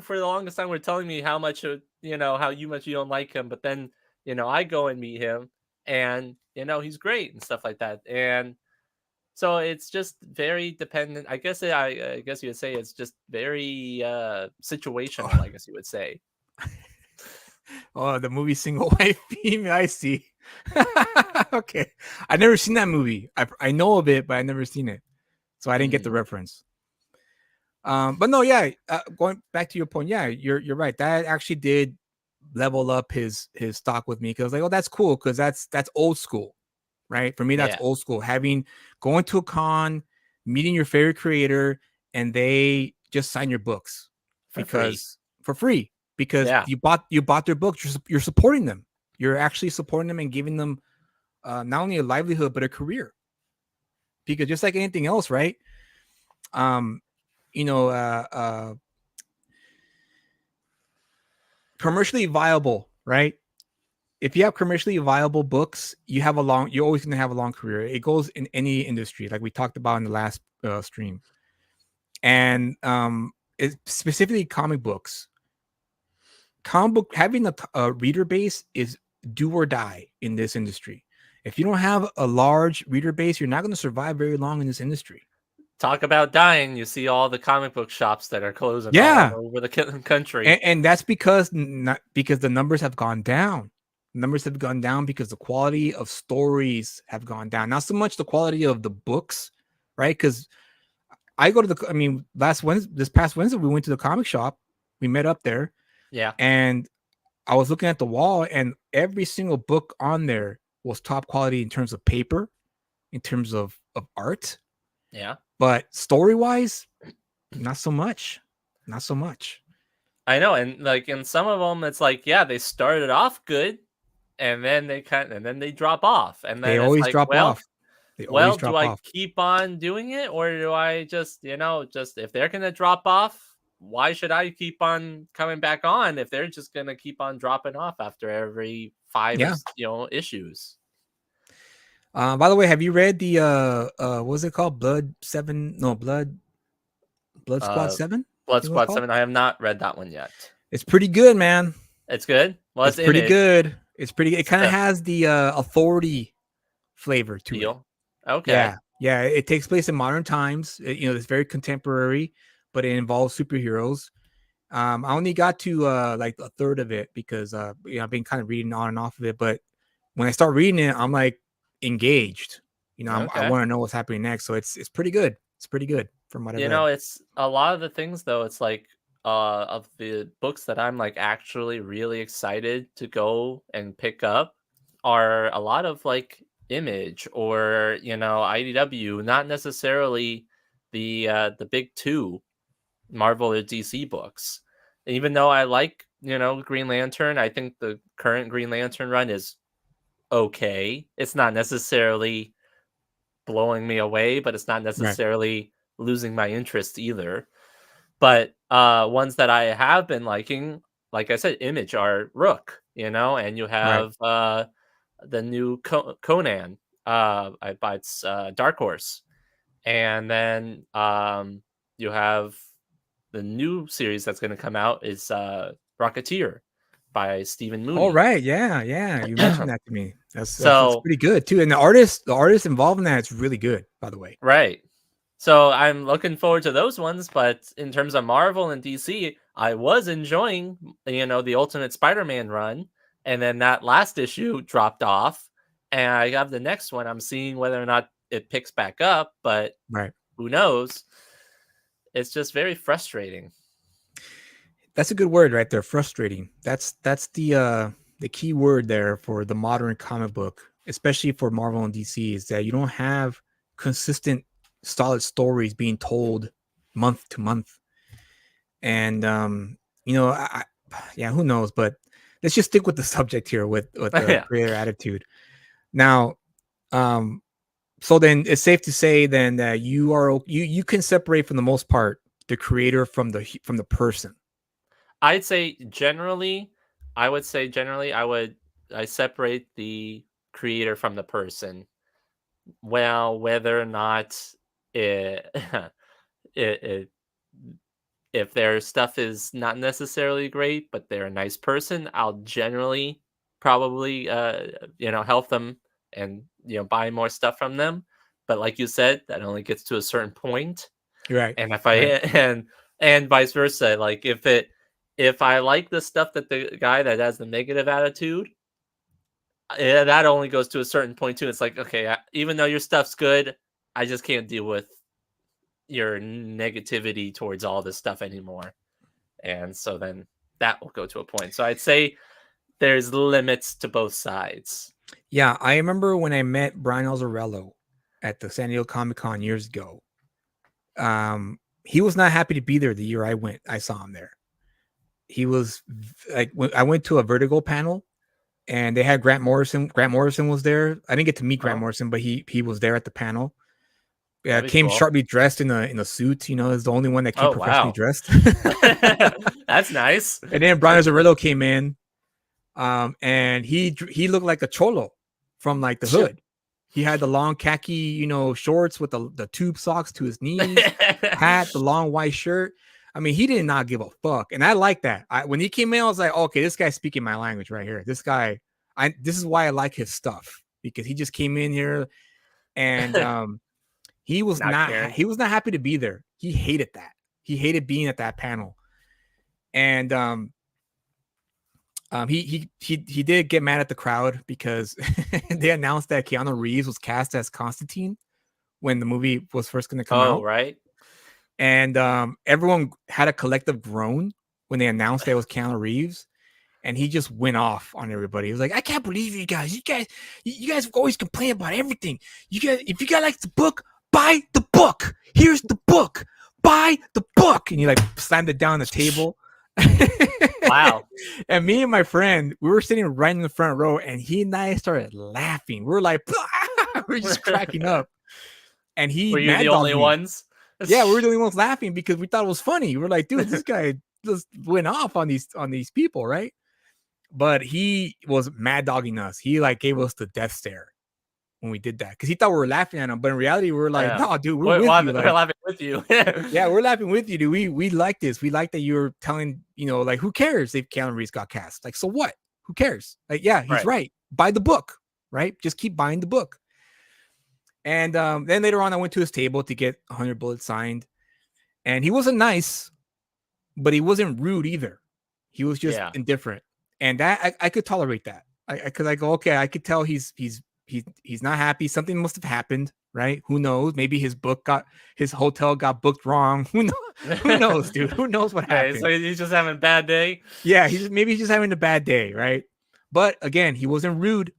C: for the longest time were telling me how much how much you don't like him, but then I go and meet him, and he's great and stuff like that. And so it's just very dependent. I guess I guess you would say it's just very situational. I guess you would say.
A: Oh, the movie Single White Female. I see. Okay, I never seen that movie. I know of it, but I never seen it, so I didn't get the reference. But no, yeah. Going back to your point, yeah, you're right. That actually did level up his stock with me, because like, oh, that's cool, because that's old school, right? For me, that's
C: Yeah.
A: old school. Going to a con, meeting your favorite creator, and they just sign your books for free, because
C: Yeah.
A: you bought their books. You're supporting them. You're actually supporting them and giving them not only a livelihood but a career. Because just like anything else, right? You know, commercially viable, right? If you have commercially viable books, you're always going to have a long career. It goes in any industry, like we talked about in the last stream. And it's specifically comic books. Comic book, having a reader base is do or die in this industry. If you don't have a large reader base, you're not going to survive very long in this industry.
C: Talk about dying. You see all the comic book shops that are closing all
A: Yeah,
C: over the country.
A: and that's because not because the numbers have gone down. Numbers have gone down because the quality of stories have gone down. Not so much the quality of the books, right? Because I go to the, I mean, this past Wednesday, we went to the comic shop. We met up there,
C: Yeah.
A: and I was looking at the wall, and every single book on there was top quality in terms of paper, in terms of art.
C: Yeah.
A: But story wise, not so much. Not so much.
C: I know, and like in some of them, it's like, yeah, they started off good, and then they drop off, and
A: They
C: then it's
A: always
C: like,
A: drop off. They always
C: do
A: drop
C: I
A: off.
C: keep on doing it, or do I just, just if they're gonna drop off, why should I keep on coming back on if they're just gonna keep on dropping off after every five,
A: Yeah.
C: issues?
A: By the way, have you read the what's it called? Blood Seven? No, Blood Squad
C: Uh,
A: 7?
C: Blood
A: It was
C: Squad
A: called.
C: 7. I have not read that one yet.
A: It's pretty good, man.
C: It's good. Well,
A: It's
C: it's
A: pretty
C: Image.
A: good. It's pretty. It kind of
C: So,
A: has the authority flavor to it.
C: feel. Okay.
A: Yeah, yeah. It takes place in modern times. It's very contemporary, but it involves superheroes. I only got to like a third of it because I've been kind of reading on and off of it. But when I start reading it, I'm like engaged. I
C: Okay.
A: want to know what's happening next. So it's pretty good. It's pretty good from what I've read.
C: It's a lot of the things though, it's like of the books that I'm like actually really excited to go and pick up are a lot of like Image or, IDW, not necessarily the big two Marvel or DC books. Even though I like, Green Lantern, I think the current Green Lantern run is okay. It's not necessarily blowing me away, but it's not
A: Right,
C: necessarily losing my interest either. But ones that I have been liking, like I said, Image are Rook, and you
A: right.
C: have the new Conan by it's Dark Horse, and then you have the new series that's going to come out is Rocketeer by Stephen
A: All
C: Mooney.
A: right, yeah, yeah. You mentioned that to me. That's
C: So
A: pretty good too. And the artist involved in that is really good, by the way.
C: right. So I'm looking forward to those ones, but in terms of Marvel and DC, I was enjoying, the Ultimate Spider-Man run, and then that last issue dropped off, and I have the next one. I'm seeing whether or not it picks back up, but
A: Right.
C: who knows? It's just very frustrating.
A: That's a good word right there. Frustrating. That's the key word there for the modern comic book, especially for Marvel and DC, is that you don't have consistent, solid stories being told month to month. And yeah, who knows? But let's just stick with the subject here with the
C: Yeah.
A: creator attitude. Now, so then it's safe to say then that you can separate for the most part the creator from the person.
C: I'd say generally, I separate the creator from the person. Well, whether or not it, it if their stuff is not necessarily great, but they're a nice person, I'll generally probably help them and buy more stuff from them. But like you said, that only gets to a certain point.
A: You're right.
C: And if I
A: Right.
C: and vice versa, like if I like the stuff that the guy that has the negative attitude, yeah, that only goes to a certain point too. It's like, okay, even though your stuff's good, I just can't deal with your negativity towards all this stuff anymore. And so then that will go to a point. So I'd say there's limits to both sides.
A: Yeah, I remember when I met Brian Azzarello at the San Diego Comic Con years ago. He was not happy to be there the year I went. I saw him there. He was like, when I went to a Vertigo panel, and they had Grant Morrison. Grant Morrison was there. I didn't get to meet Grant
C: Oh,
A: Morrison, but he was there at the panel.
C: that'd be
A: Came
C: cool.
A: sharply dressed in a suit. Is the only one that came
C: Oh,
A: professionally
C: wow.
A: dressed.
C: That's nice.
A: And then Brian Azzarello came in, and he looked like a cholo from like the hood. He had the long khaki, shorts with the tube socks to his knees, hat, the long white shirt. I mean, he did not give a fuck, and I like that. When he came in, I was like, okay, this guy's speaking my language right here. This guy, this is why I like his stuff, because he just came in here and he was
C: Not
A: not
C: caring.
A: he was not happy to be there. He hated that. He hated being at that panel. And he did get mad at the crowd because they announced that Keanu Reeves was cast as Constantine when the movie was first going to come out.
C: Right.
A: And everyone had a collective groan when they announced that it was Keanu Reeves. And he just went off on everybody. He was like, I can't believe you guys. You guys always complain about everything. You guys, if you guys like the book, buy the book. Here's the book. Buy the book. And he like slammed it down on the table.
C: Wow.
A: And me and my friend, we were sitting right in the front row, and he and I started laughing. We were like, we're just cracking up. And he
C: were you the only ones?
A: Yeah, we were the only ones laughing because we thought it was funny. We were like, dude, this guy just went off on these people, right? But he was mad dogging us. He like gave us the death stare when we did that because he thought we were laughing at him. But in reality, we were like, no, dude, we're with you.
C: We're laughing with you.
A: Yeah, we're laughing with you, dude. We like this. We like that you're telling, like, who cares if Keanu Reeves got cast? Like, so what? Who cares? Like, yeah, he's right. Buy the book, right? Just keep buying the book. And then later on, I went to his table to get 100 Bullets signed. And he wasn't nice, but he wasn't rude either. He was just indifferent. And that I could tolerate that. Because I go, okay, I could tell he's not happy. Something must have happened, right? Who knows? Maybe his hotel got booked wrong. Who knows? Who knows, dude? Who knows what happened?
C: So he's just having a bad day.
A: Yeah, maybe he's just having a bad day, right? But again, he wasn't rude,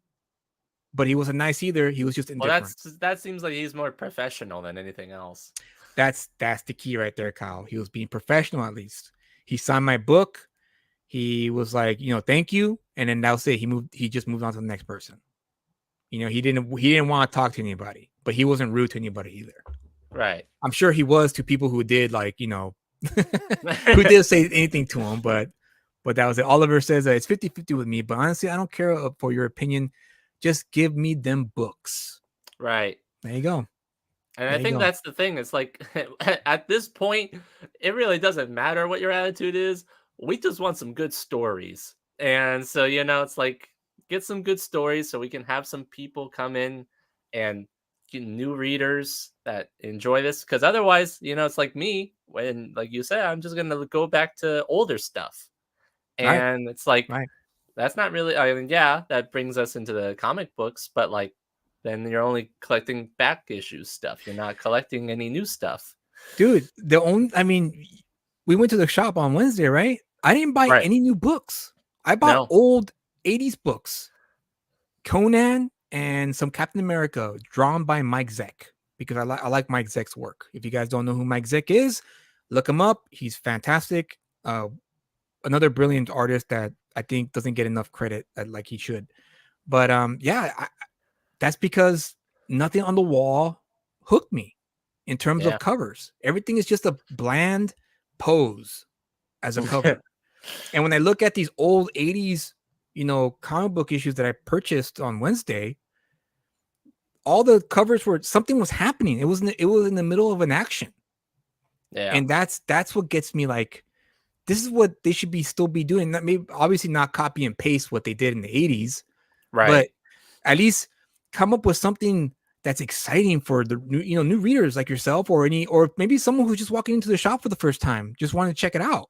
A: but he wasn't nice either. He was just indifferent.
C: Well, that seems like he's more professional than anything else.
A: That's the key right there, Kyle. He was being professional at least. He signed my book. He was like, thank you, and then that was it. He just moved on to the next person. He didn't want to talk to anybody, but he wasn't rude to anybody either.
C: Right.
A: I'm sure he was to people who did who did say anything to him, but that was it. Oliver says that it's 50-50 with me, but honestly, I don't care for your opinion. Just give me them books.
C: Right.
A: There you go.
C: And I think that's the thing. It's like at this point, it really doesn't matter what your attitude is. We just want some good stories. And so, it's like, get some good stories so we can have some people come in and get new readers that enjoy this. Because otherwise, it's like me, when, like you said, I'm just going to go back to older stuff. And it's like, that's not really, that brings us into the comic books, but like, then you're only collecting back issue stuff. You're not collecting any new stuff.
A: Dude, we went to the shop on Wednesday, right? I didn't buy any new books. I bought old 80s books. Conan and some Captain America drawn by Mike Zeck, because I like Mike Zeck's work. If you guys don't know who Mike Zeck is, look him up. He's fantastic. Another brilliant artist that I think doesn't get enough credit like he should. But that's because nothing on the wall hooked me in terms of covers. Everything is just a bland pose as a cover. And when I look at these old 80s, comic book issues that I purchased on Wednesday, all the covers were, something was happening. It was in the middle of an action. Yeah. And that's what gets me like, this is what they should still be doing. Maybe obviously not copy and paste what they did in the 80s. Right. But at least come up with something that's exciting for the new readers like yourself, or maybe someone who's just walking into the shop for the first time, just wanting to check it out.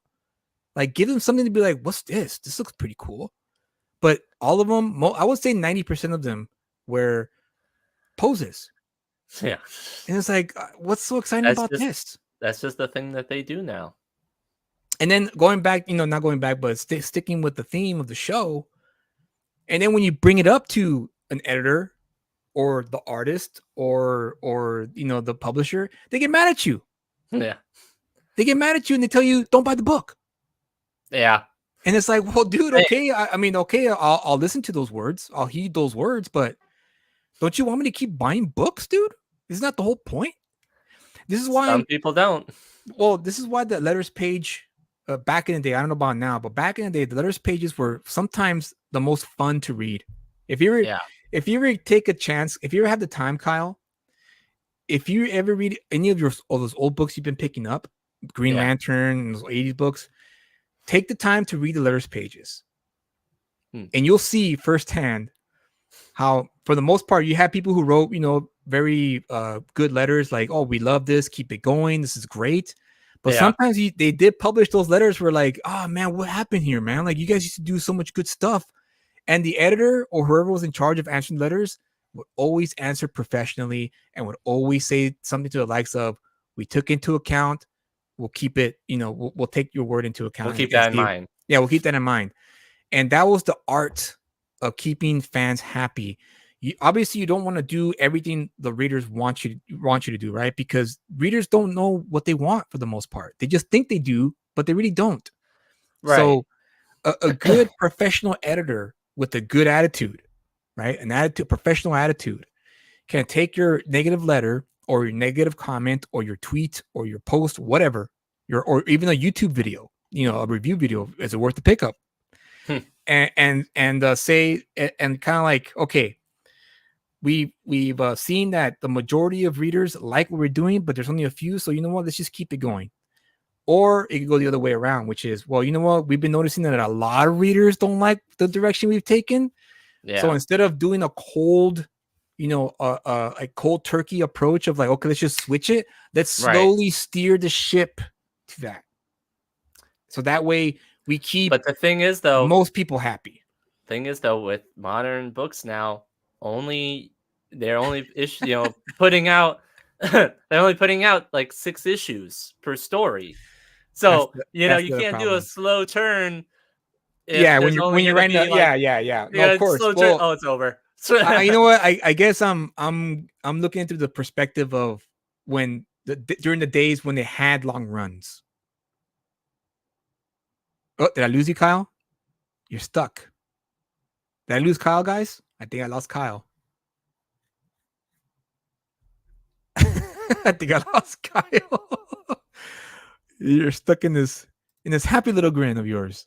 A: Like, give them something to be like, what's this? This looks pretty cool. But all of them, I would say 90% of them were poses.
C: Yeah.
A: And it's like, what's so exciting about this?
C: That's just the thing that they do now.
A: And then going back, not going back, but sticking with the theme of the show. And then when you bring it up to an editor or the artist or the publisher, they get mad at you.
C: Yeah.
A: They get mad at you and they tell you, don't buy the book.
C: Yeah.
A: And it's like, well, dude, okay. Okay, I'll listen to those words. I'll heed those words, but don't you want me to keep buying books, dude? Isn't that the whole point? This is why
C: some people don't.
A: Well, this is why the letters page back in the day, I don't know about now, but back in the day, the letters pages were sometimes the most fun to read. If you ever take a chance, if you ever have the time, Kyle, if you ever read any of those old books you've been picking up, Green Lantern and those 80s books, take the time to read the letters pages. And you'll see firsthand how, for the most part, you have people who wrote, very good letters like, oh, we love this, keep it going, this is great. But
C: Yeah.
A: sometimes they did publish those letters where like, oh man, what happened here, man? Like, you guys used to do so much good stuff. And the editor or whoever was in charge of answering letters would always answer professionally and would always say something to the likes of, we took into account, we'll keep it, we'll take your word into account
C: We'll keep
A: and
C: that in
A: see.
C: mind.
A: Yeah, we'll keep that in mind. And that was the art of keeping fans happy. Obviously, you don't want to do everything the readers want you to do, right? Because readers don't know what they want for the most part. They just think they do, but they really don't.
C: Right.
A: So a good professional editor with a good attitude, right? An attitude, professional attitude, can take your negative letter or your negative comment or your tweet or your post, whatever, or even a YouTube video, a review video, is it worth the pickup? And say and kind of like, okay, we've seen that the majority of readers like what we're doing, but there's only a few, so you know what, let's just keep it going. Or it could go the other way around, which is, well, you know what, we've been noticing that a lot of readers don't like the direction we've taken.
C: Yeah.
A: So instead of doing a cold, a cold turkey approach of like, okay, let's just switch it, let's slowly steer the ship to that. So that way we keep,
C: but the thing is, though,
A: most people happy.
C: With modern books now, they're only putting out they're only putting out like 6 issues per story. So you can't do a slow turn if there's only
A: when you're
C: going to
A: writing
C: be like
A: no, of course.
C: slow turn.
A: Well,
C: Oh, it's over.
A: you know what, I guess I'm looking into the perspective of when during the days when they had long runs. Oh, did I lose you, Kyle? You're stuck. Did I lose Kyle, guys? I think I lost Kyle. I think I lost Kyle. You're stuck in this happy little grin of yours.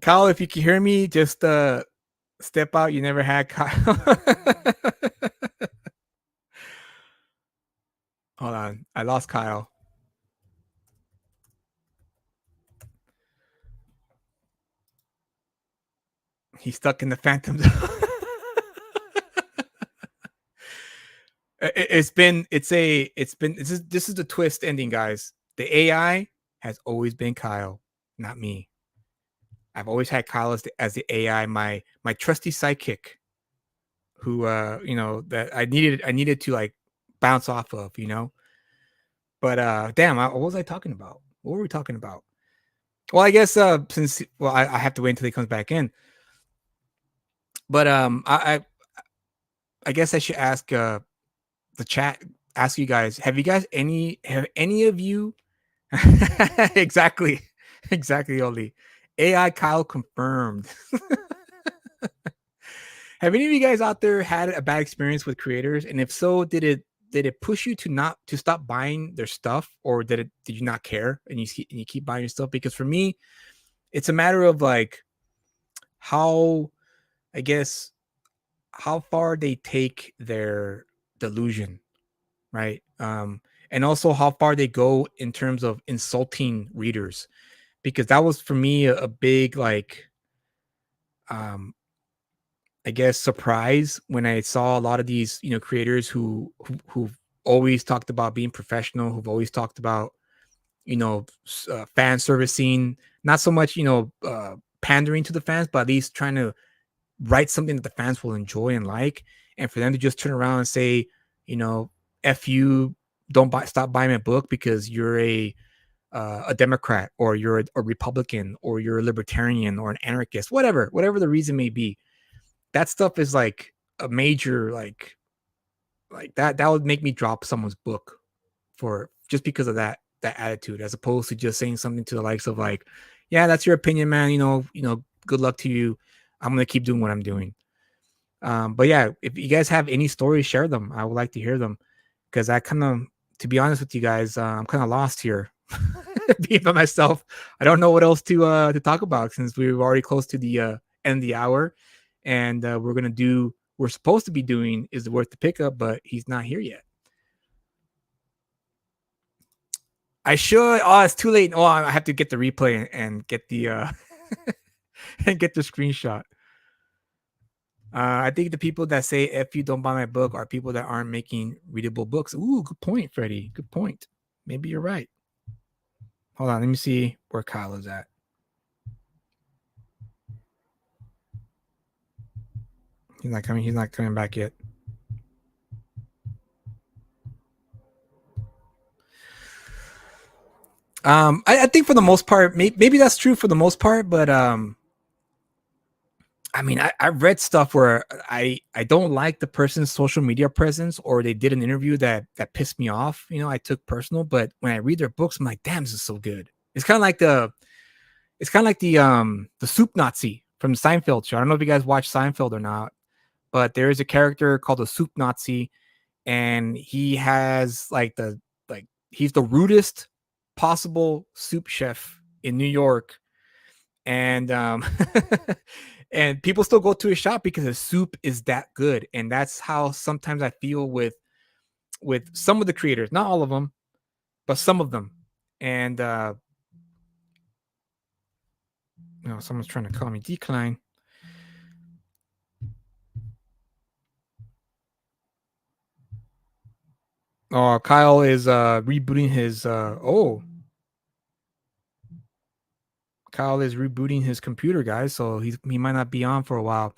A: Kyle, if you can hear me, just step out. You never had Kyle. Hold on. I lost Kyle. He's stuck in the phantom zone. This is the twist ending, guys. The AI has always been Kyle, not me. I've always had Kyle as the AI, my trusty sidekick, who that I needed to like bounce off of, But damn, what was I talking about? What were we talking about? Well, I guess since I have to wait until he comes back in. But I guess I should ask the chat, ask you guys, have any of you exactly Oli, AI Kyle confirmed. Have any of you guys out there had a bad experience with creators, and if so, did it push you to stop buying their stuff, or did you not care and you keep buying your stuff? Because for me, it's a matter of like how far they take their delusion, right? And also how far they go in terms of insulting readers, because that was for me a big like I guess surprise when I saw a lot of these creators who've always talked about being professional, who've always talked about fan servicing, not so much pandering to the fans, but at least trying to write something that the fans will enjoy and like, and for them to just turn around and say, F you, stop buying my book because you're a Democrat, or you're a Republican, or you're a libertarian, or an anarchist, whatever the reason may be. That stuff is like a major like that would make me drop someone's book for just because of that attitude, as opposed to just saying something to the likes of like, yeah, that's your opinion, man, good luck to you, I'm gonna keep doing what I'm doing. But yeah, if you guys have any stories, share them. I would like to hear them, because I kind of, to be honest with you guys, I'm kind of lost here. Being by myself, I don't know what else to talk about, since we're already close to the end of the hour, and we're supposed to be doing Is It Worth the Pickup, but he's not here yet. I should. Oh, it's too late. Oh, I have to get the replay and get the and get the screenshot. I think the people that say "if you don't buy my book" are people that aren't making readable books. Ooh, good point, Freddie. Good point. Maybe you're right. Hold on, let me see where Kyle is at. He's not coming. He's not coming back yet. I think for the most part, maybe that's true for the most part, but I mean, I've read stuff where I don't like the person's social media presence, or they did an interview that pissed me off. I took personal, but when I read their books, I'm like, damn, this is so good. It's kind of like the soup Nazi from the Seinfeld show. I don't know if you guys watch Seinfeld or not, but there is a character called the soup Nazi, and he has like he's the rudest possible soup chef in New York, and and people still go to his shop because his soup is that good. And that's how sometimes I feel with some of the creators, not all of them, but some of them. And someone's trying to call me. Decline. Oh, Kyle is rebooting his Kyle is rebooting his computer, guys, so he might not be on for a while.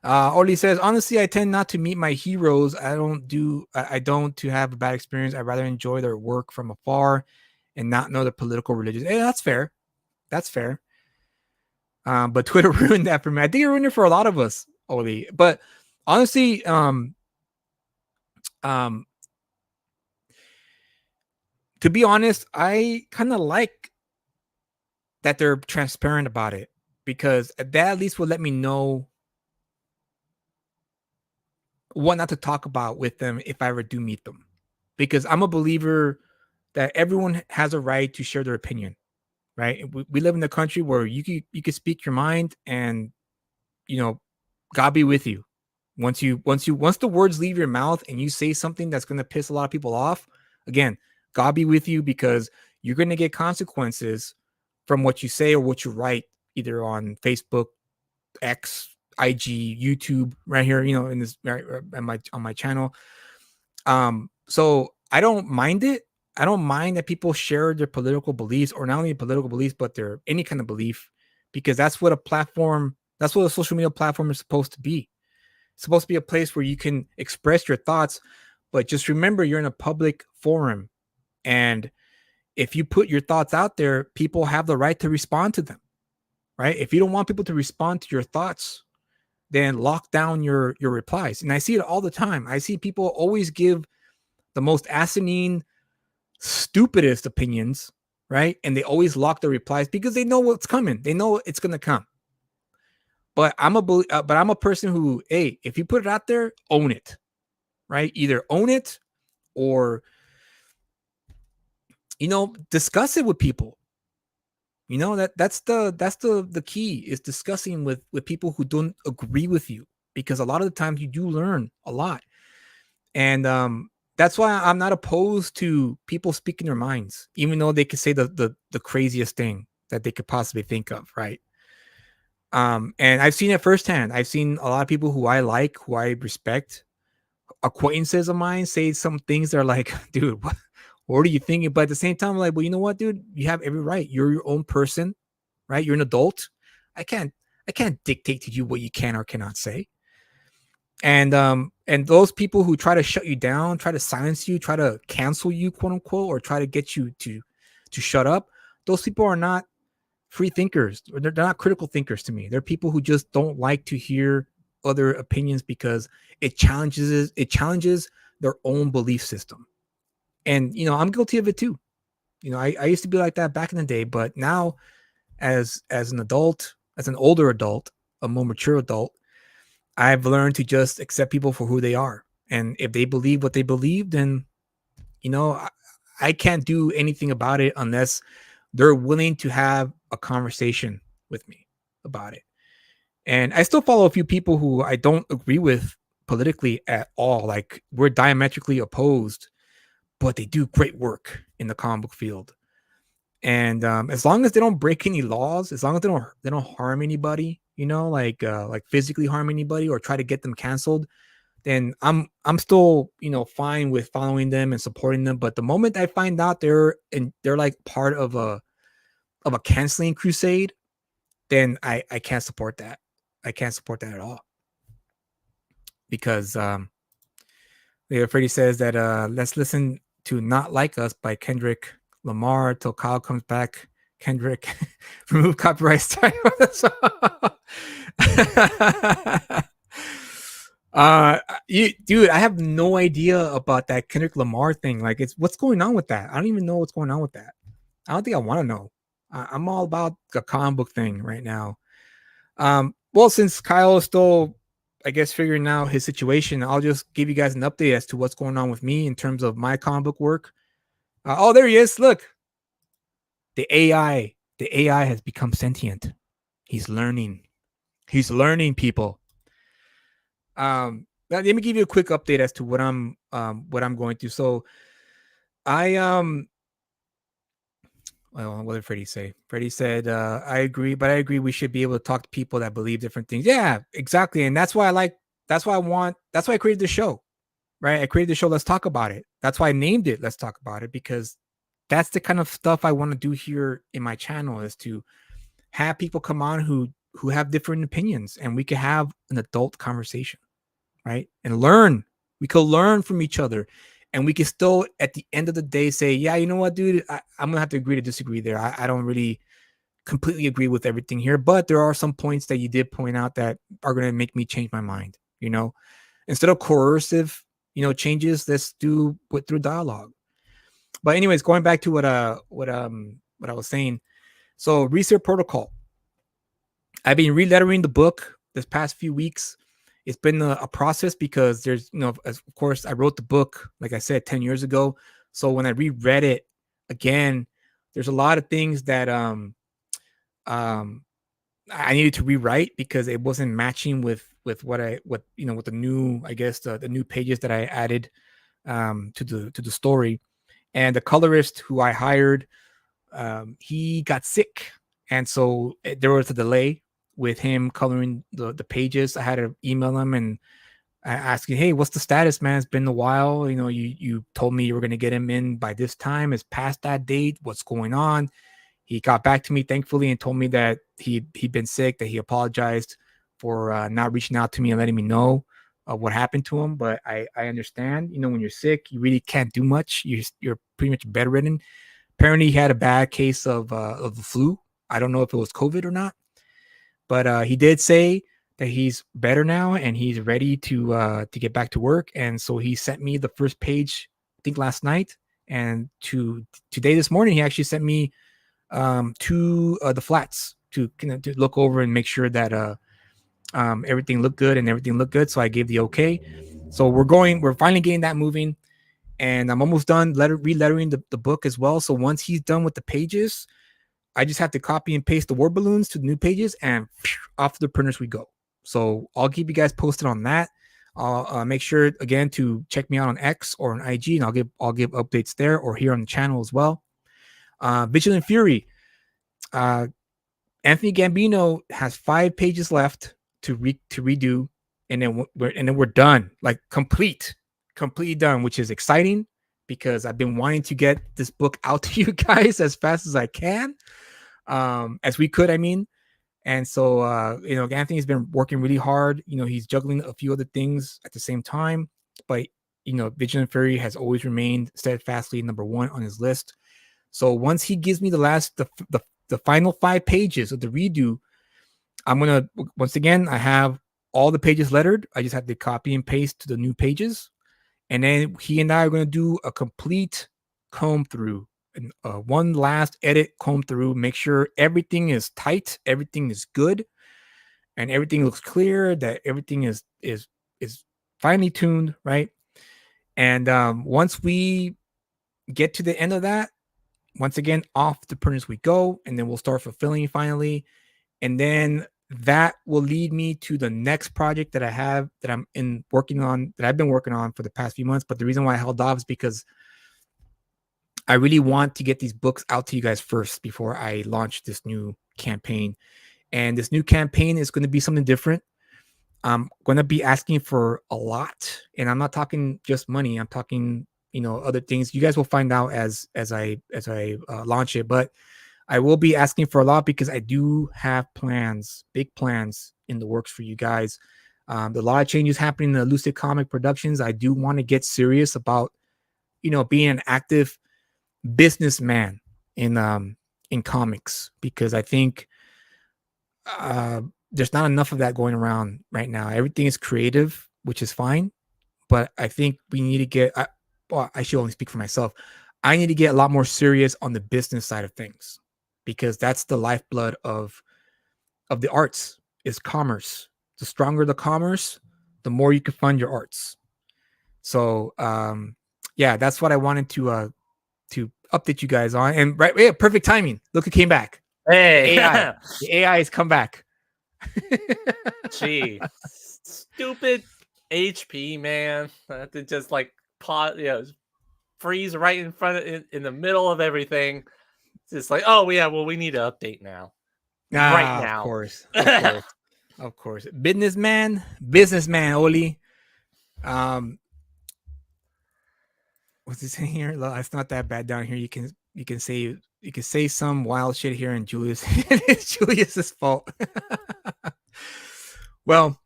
A: Oli says, honestly, I tend not to meet my heroes. I don't to have a bad experience. I rather enjoy their work from afar and not know the political religious. Hey, that's fair. That's fair. But Twitter ruined that for me. I think it ruined it for a lot of us, Oli. But honestly, to be honest, I kind of like that they're transparent about it, because that at least will let me know what not to talk about with them if I ever do meet them. Because I'm a believer that everyone has a right to share their opinion, right? We live in a country where you can speak your mind, and God be with you. Once the words leave your mouth and you say something that's going to piss a lot of people off, again, God be with you, because you're going to get consequences from what you say or what you write, either on Facebook, X, IG, YouTube, right here, in this on my channel. So I don't mind it. I don't mind that people share their political beliefs, or not only political beliefs, but their any kind of belief, because that's what a social media platform is supposed to be. It's supposed to be a place where you can express your thoughts, but just remember you're in a public forum, and if you put your thoughts out there, people have the right to respond to them, right? If you don't want people to respond to your thoughts, then lock down your replies. And I see it all the time. I see people always give the most asinine, stupidest opinions, right? And they always lock their replies because they know what's coming. They know it's going to come. But I'm a person who, hey, if you put it out there, own it, right? Either own it or discuss it with people. That's the key, is discussing with people who don't agree with you, because a lot of the times you do learn a lot. And that's why I'm not opposed to people speaking their minds, even though they could say the craziest thing that they could possibly think of, right? And I've seen it firsthand. I've seen a lot of people who I like, who I respect, acquaintances of mine, say some things that are like, dude, what are you thinking? But at the same time, I'm like, well, you know what, dude? You have every right. You're your own person, right? You're an adult. I can't dictate to you what you can or cannot say. And those people who try to shut you down, try to silence you, try to cancel you, quote unquote, or try to get you to shut up, those people are not free thinkers. They're not critical thinkers to me. They're people who just don't like to hear other opinions because it challenges their own belief system. And I'm guilty of it too. I used to be like that back in the day, but now as an adult, as an older adult, a more mature adult, I've learned to just accept people for who they are. And if they believe what they believe, then I can't do anything about it unless they're willing to have a conversation with me about it. And I still follow a few people who I don't agree with politically at all. Like, we're diametrically opposed, but they do great work in the comic book field. And as long as they don't break any laws, as long as they don't harm anybody, like physically harm anybody or try to get them canceled, then I'm still fine with following them and supporting them. But the moment I find out they're like part of a canceling crusade, then I can't support that. I can't support that at all, because Freddie says that let's listen to "Not Like Us" by Kendrick Lamar till Kyle comes back. Kendrick, remove copyright strike on the song. Dude, I have no idea about that Kendrick Lamar thing. Like, what's going on with that? I don't even know what's going on with that. I don't think I want to know. I'm all about the comic book thing right now. Well, since Kyle is still, I guess, figuring out his situation, I'll just give you guys an update as to what's going on with me in terms of my comic book work. Oh, there he is. Look, the AI has become sentient. He's learning. He's learning, people. Let me give you a quick update as to what I'm going through. So I well, what did Freddie say? Freddie said, I agree, but I agree we should be able to talk to people that believe different things. Yeah, exactly. And that's why that's why I created the show, right? I created the show. Let's talk about it. That's why I named it Let's Talk About It, because that's the kind of stuff I want to do here in my channel, is to have people come on who have different opinions, and we can have an adult conversation, right? And learn. We could learn from each other. And we can still, at the end of the day, say, yeah, you know what, dude, I'm going to have to agree to disagree there. I don't really completely agree with everything here, but there are some points that you did point out that are going to make me change my mind. Instead of coercive, changes, let's do it through dialogue. But anyways, going back to what I was saying. So research protocol. I've been relettering the book this past few weeks. It's been a process because there's, of course, I wrote the book, like I said, 10 years ago. So when I reread it again, there's a lot of things that I needed to rewrite because it wasn't matching with with the new, I guess, the new pages that I added to the story. And the colorist who I hired, he got sick, and so there was a delay with him coloring the pages. I had to email him and asking, hey, what's the status, man? It's been a while. You told me you were going to get him in by this time. It's past that date. What's going on? He got back to me, thankfully, and told me that he'd been sick, that he apologized for not reaching out to me and letting me know what happened to him. But I understand, when you're sick, you really can't do much. You're pretty much bedridden. Apparently, he had a bad case of the flu. I don't know if it was COVID or not, but he did say that he's better now and he's ready to get back to work. And so he sent me the first page, I think last night, and today, this morning, he actually sent me to the flats to look over and make sure that everything looked good and everything looked good. So I gave the okay. So we're finally getting that moving, and I'm almost done relettering the book as well. So once he's done with the pages, I just have to copy and paste the word balloons to the new pages, and off to the printers we go. So I'll keep you guys posted on that. I'll make sure again to check me out on X or on IG, and I'll give updates there or here on the channel as well. Vigilant Fury. Anthony Gambino has 5 pages left to redo, and then we're done, like completely done, which is exciting because I've been wanting to get this book out to you guys as fast as I can, as we could, I mean. And so, Anthony's been working really hard. He's juggling a few other things at the same time, but Vigilant Fury has always remained steadfastly number 1 on his list. So once he gives me the final 5 pages of the redo, I'm gonna, once again, I have all the pages lettered. I just have to copy and paste to the new pages, and then he and I are gonna do a complete comb through and one last edit, comb through, make sure everything is tight, everything is good, and everything looks clear. That everything is finely tuned, right? And once we get to the end of that, once again, off the printers we go, and then we'll start fulfilling finally. And then that will lead me to the next project that I have that I've been working on for the past few months. But the reason why I held off is because I really want to get these books out to you guys first before I launch this new campaign. And this new campaign is going to be something different. I'm going to be asking for a lot, and I'm not talking just money. I'm talking, other things. You guys will find out as I launch it, but I will be asking for a lot because I do have plans, big plans in the works for you guys. There's a lot of changes happening in the Lucid Comic Productions. I do want to get serious about, being an active businessman in comics, because I think there's not enough of that going around right now. Everything is creative, which is fine, but I think we need to get. I should only speak for myself. I need to get a lot more serious on the business side of things, because that's the lifeblood of the arts, is commerce. The stronger the commerce, the more you can fund your arts. So yeah, that's what I wanted to update you guys on. And right, yeah, perfect timing. Look, it came back.
C: Hey,
A: The AI has come back.
C: gee, stupid HP, man. To just like freeze right in front of in the middle of everything. It's just like, oh yeah, well we need to update now, right
A: Of
C: now.
A: course, of course. Businessman, Oli. What's he saying here? It's not that bad down here. You can say some wild shit here, and Julius, it's Julius's fault. Well,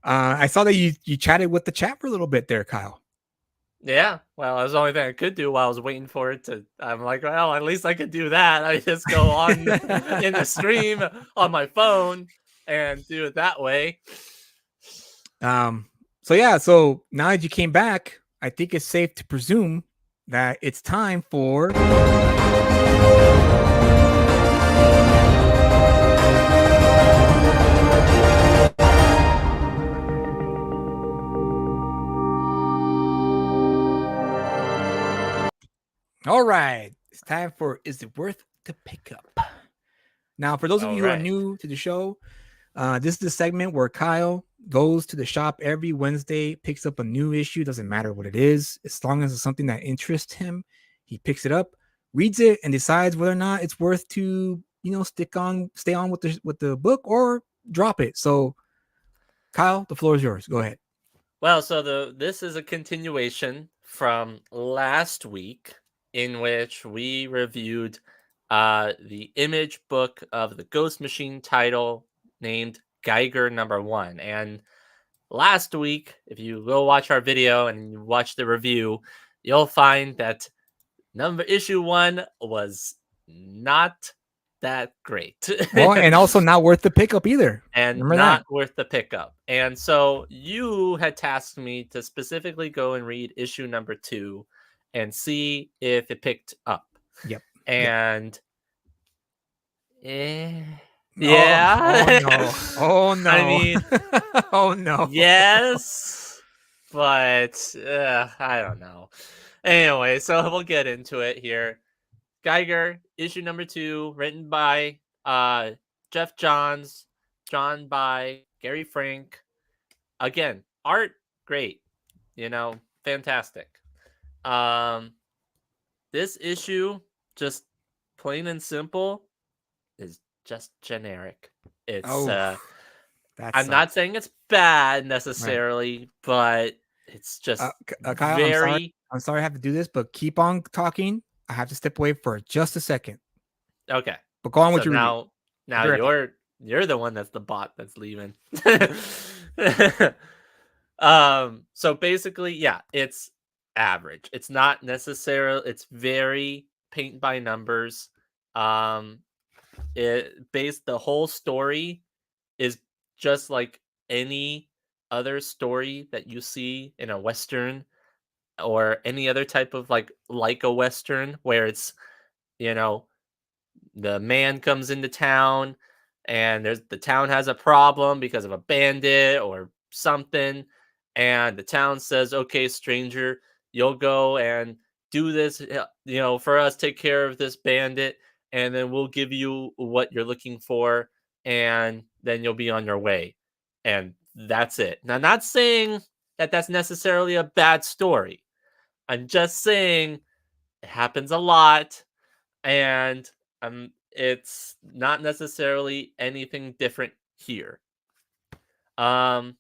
A: I saw that you chatted with the chat for a little bit there, Kyle.
C: Yeah, well, that was the only thing I could do while I was waiting for it to. I'm like, well, at least I could do that. I just go on in the stream on my phone and do it that way.
A: So yeah, so now that you came back, I think it's safe to presume that it's time for. All right, it's time for Is It Worth to Pick Up? Now, for those of you who are new to the show, this is the segment where Kyle goes to the shop every Wednesday, picks up a new issue. Doesn't matter what it is, as long as it's something that interests him. He picks it up, reads it, and decides whether or not it's worth to, stay on with the book or drop it. So, Kyle, the floor is yours. Go ahead.
C: Well, so this is a continuation from last week, in which we reviewed the image book of the Ghost Machine title named Geiger #1. And last week, if you go watch our video and you watch the review, you'll find that issue 1 was not that great.
A: Well, and also not worth the pickup either.
C: And
A: Remember
C: not
A: that.
C: worth the pickup. And so you had tasked me to specifically go and read issue #2 and see if it picked up.
A: Yep.
C: And
A: yeah.
C: Oh
A: no. Oh no.
C: I mean,
A: oh no.
C: yes, but I don't know. Anyway, so we'll get into it here. Geiger, issue #2, written by Jeff Johns, drawn by Gary Frank. Again, art great, fantastic. This issue, just plain and simple, is just generic. It's I'm not saying it's bad necessarily, right, but it's just
A: Kyle,
C: very.
A: I'm sorry I have to do this, but keep on talking. I have to step away for just a second.
C: Okay.
A: But go on with your
C: review. Now you're the one that's the bot that's leaving. So basically, yeah, it's average. It's not necessarily, it's very paint by numbers. The whole story is just like any other story that you see in a Western or any other type of like a Western, where it's, the man comes into town and the town has a problem because of a bandit or something, and the town says, okay, stranger, you'll go and do this, for us, take care of this bandit, and then we'll give you what you're looking for, and then you'll be on your way. And that's it. Now, I'm not saying that that's necessarily a bad story. I'm just saying It happens a lot, and it's not necessarily anything different here. Um,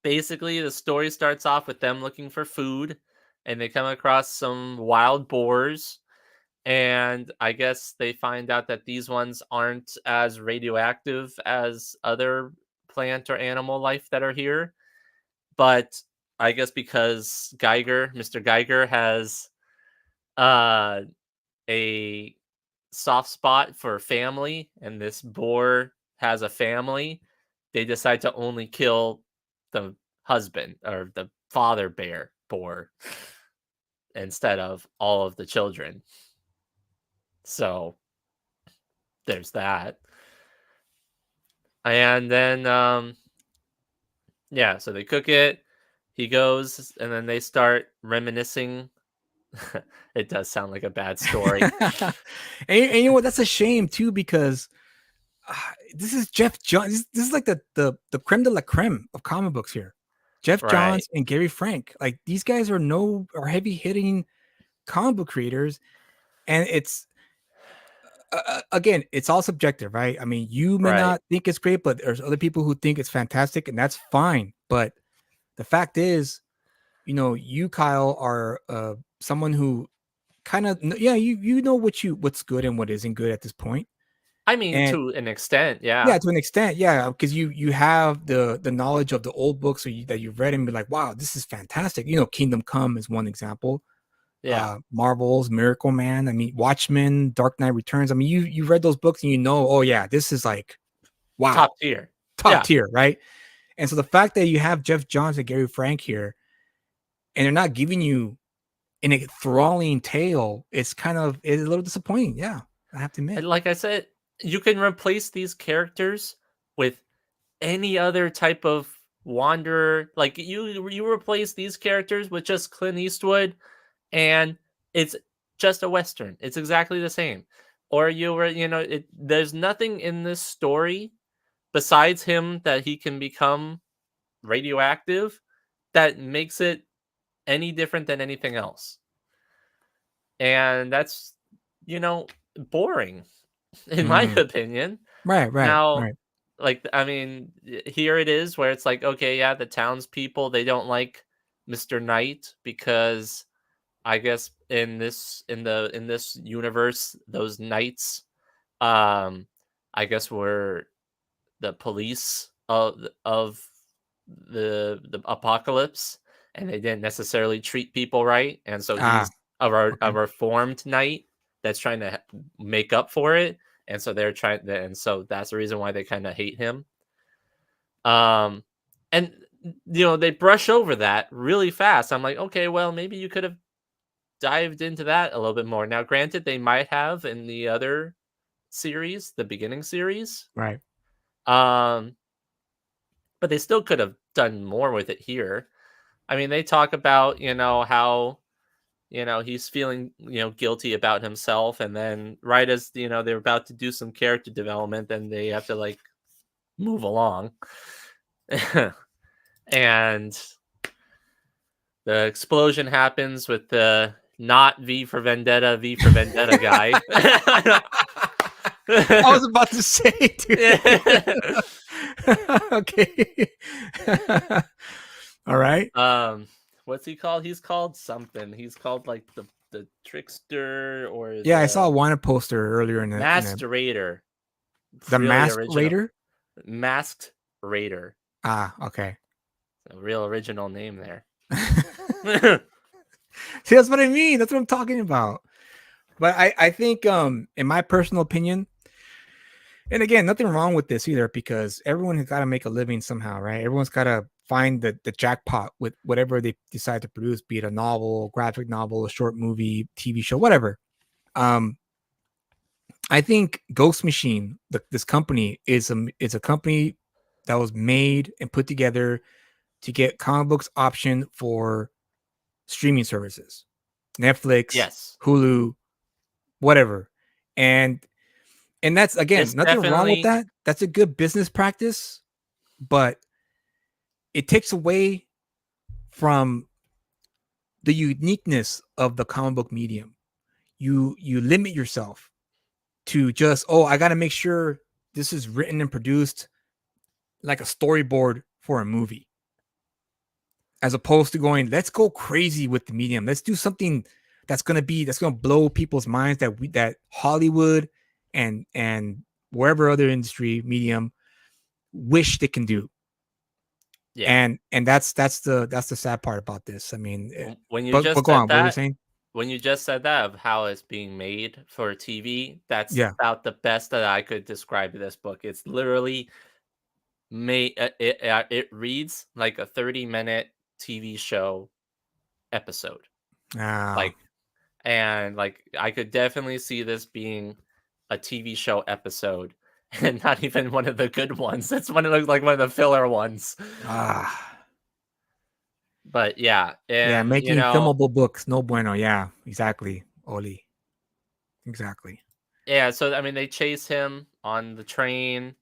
C: Basically, the story starts off with them looking for food, and they come across some wild boars. And I guess they find out that these ones aren't as radioactive as other plant or animal life that are here. But I guess because Mr. Geiger, has uh, a soft spot for family, and this boar has a family, they decide to only kill the husband or the father bear boar instead of all of the children. So there's that. And then yeah, so they cook it. He goes and then they start reminiscing. It does sound like a bad story.
A: And you know what? That's a shame too, because this is Jeff Johns. This is like the creme de la creme of comic books here. Jeff
C: Right.
A: Johns and Gary Frank. Like these guys are heavy hitting comic book creators, and it's again, it's all subjective, right? I mean, you may
C: Right.
A: not think it's great, but there's other people who think it's fantastic, and that's fine. But the fact is, you, Kyle, are someone who kind of, yeah, you know what's good and what isn't good at this point.
C: I mean,
A: And
C: to an extent,
A: yeah,
C: yeah.
A: to an extent, yeah, because you have the knowledge of the old books, that you've read and be like, wow, this is fantastic. Kingdom Come is one example.
C: Yeah.
A: Marvel's Miracle Man. I mean, Watchmen, Dark Knight Returns. I mean, you read those books and oh yeah, this is like,
C: Top
A: wow,
C: tier.
A: top
C: Yeah.
A: tier, right? And so the fact that you have Jeff Johns and Gary Frank here, and they're not giving you an enthralling tale, it's a little disappointing. Yeah, I have to admit.
C: And like I said, you can replace these characters with any other type of wanderer. Like you replace these characters with just Clint Eastwood, and it's just a western. It's exactly the same. Or there's nothing in this story besides him that he can become radioactive that makes it any different than anything else. And that's, you know, boring in my
A: Mm,
C: opinion.
A: right, right,
C: Now,
A: right.
C: like, I mean, here it is where it's like, okay, yeah, the townspeople, they don't like Mr. Knight because I guess in this universe, those knights, um, I guess were the police of the apocalypse, and they didn't necessarily treat people right, and so
A: Ah,
C: he's a
A: okay.
C: reformed knight that's trying to make up for it, and so and so that's the reason why they kind of hate him. Um, and they brush over that really fast. I'm like, okay, well, maybe you could have dived into that a little bit more. Now, granted, they might have in the other series, the beginning series.
A: Right.
C: Um, but they still could have done more with it here. I mean, they talk about, how, he's feeling, guilty about himself. And then right as, they're about to do some character development, then they have to like move along. And the explosion happens with the not V for Vendetta guy.
A: I was about to say, dude. Okay. All right.
C: um, what's he called? He's called something. He's called like the trickster or
A: Yeah, I saw a
C: the
A: wanted poster earlier in
C: masked raider. It's
A: the
C: really
A: Masked
C: original.
A: Raider.
C: Masked Raider.
A: Ah, okay.
C: A real original name there.
A: See, that's what I mean. That's what I'm talking about. But I think, in my personal opinion, and again, nothing wrong with this either, because everyone has got to make a living somehow, right? Everyone's got to find the jackpot with whatever they decide to produce, be it a novel, graphic novel, a short movie, TV show, whatever. Um, I think Ghost Machine, this company, is a company that was made and put together to get comic books option for streaming services, Netflix,
C: Yes.
A: Hulu, whatever. And that's, again,
C: It's
A: nothing wrong with
C: definitely
A: that. That's a good business practice, but it takes away from the uniqueness of the comic book medium. you limit yourself to just, oh, I got to make sure this is written and produced like a storyboard for a movie, as opposed to going, let's go crazy with the medium. Let's do something that's going to blow people's minds, that Hollywood and wherever other industry medium wish they can do.
C: Yeah.
A: And that's the sad part about this. I mean,
C: when you
A: but
C: just
A: go
C: said
A: on. What were you
C: that,
A: saying?
C: when you just said that of how it's being made for TV, that's
A: Yeah.
C: about the best that I could describe this book. It's literally made. It reads like a 30-minute TV show episode.
A: Ah,
C: Like, and like I could definitely see this being a TV show episode, and not even one of the good ones. It's one of the, like one of the filler ones. But yeah,
A: yeah.
C: and
A: Making filmable books, no bueno. Yeah, exactly, Oli. Exactly.
C: yeah. So I mean, they chase him on the train,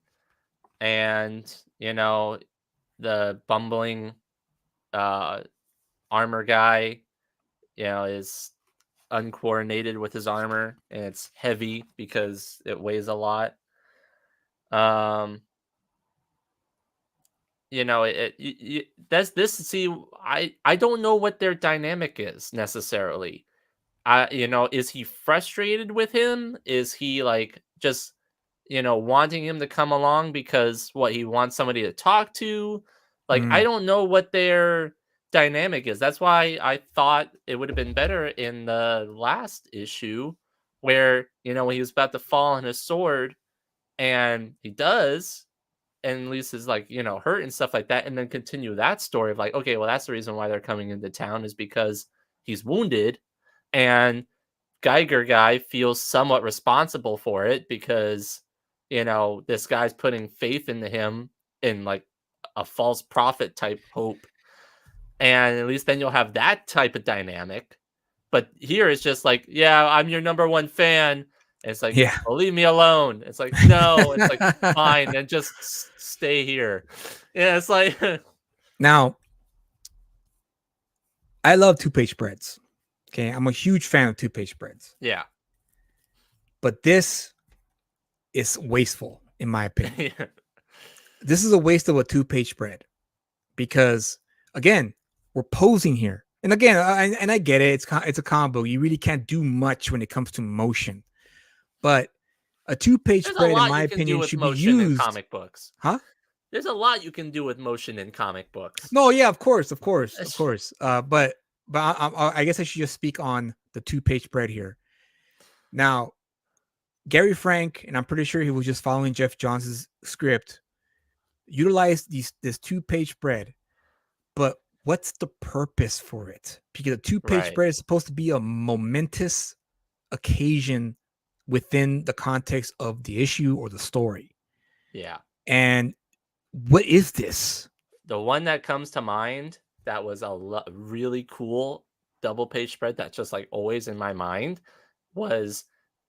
C: and the bumbling uh, armor guy, is uncoordinated with his armor, and it's heavy because it weighs a lot. Um, that's this. See, I don't know what their dynamic is necessarily. Is he frustrated with him? Is he like just wanting him to come along because what he wants somebody to talk to? Like, I
A: Mm,
C: don't know what their dynamic is. That's why I thought it would have been better in the last issue where, when he was about to fall on his sword and he does, and Lisa's is like, hurt and stuff like that, and then continue that story of like, okay, well, that's the reason why they're coming into town is because he's wounded, and Geiger guy feels somewhat responsible for it because, this guy's putting faith into him in like a false prophet type hope. And at least then you'll have that type of dynamic. But here it's just like, yeah, I'm your number one fan. And it's like,
A: yeah.
C: well, leave me alone. It's like, no, it's like, fine, then just stay here. Yeah, it's like,
A: Now, I love 2-page spreads. Okay, I'm a huge fan of 2-page spreads,
C: yeah.
A: but this is wasteful, in my opinion.
C: Yeah.
A: This is a waste of a 2-page spread because, again, we're posing here, and again, I get it. It's a combo. You really can't do much when it comes to motion, but a 2-page
C: There's a
A: spread, in
C: lot
A: my
C: you can do
A: opinion,
C: with
A: should be
C: motion in
A: used.
C: comic books.
A: Huh?
C: There's a lot you can do with motion in comic books.
A: No, yeah, of course. But I guess I should just speak on the 2-page spread here. Now, Gary Frank, and I'm pretty sure he was just following Jeff Johns' script, utilized this 2-page spread. But what's the purpose for it? Because a 2-page
C: Right.
A: spread is supposed to be a momentous occasion within the context of the issue or the story.
C: Yeah.
A: And what is this?
C: The one that comes to mind that was a really cool double page spread that's just like always in my mind was,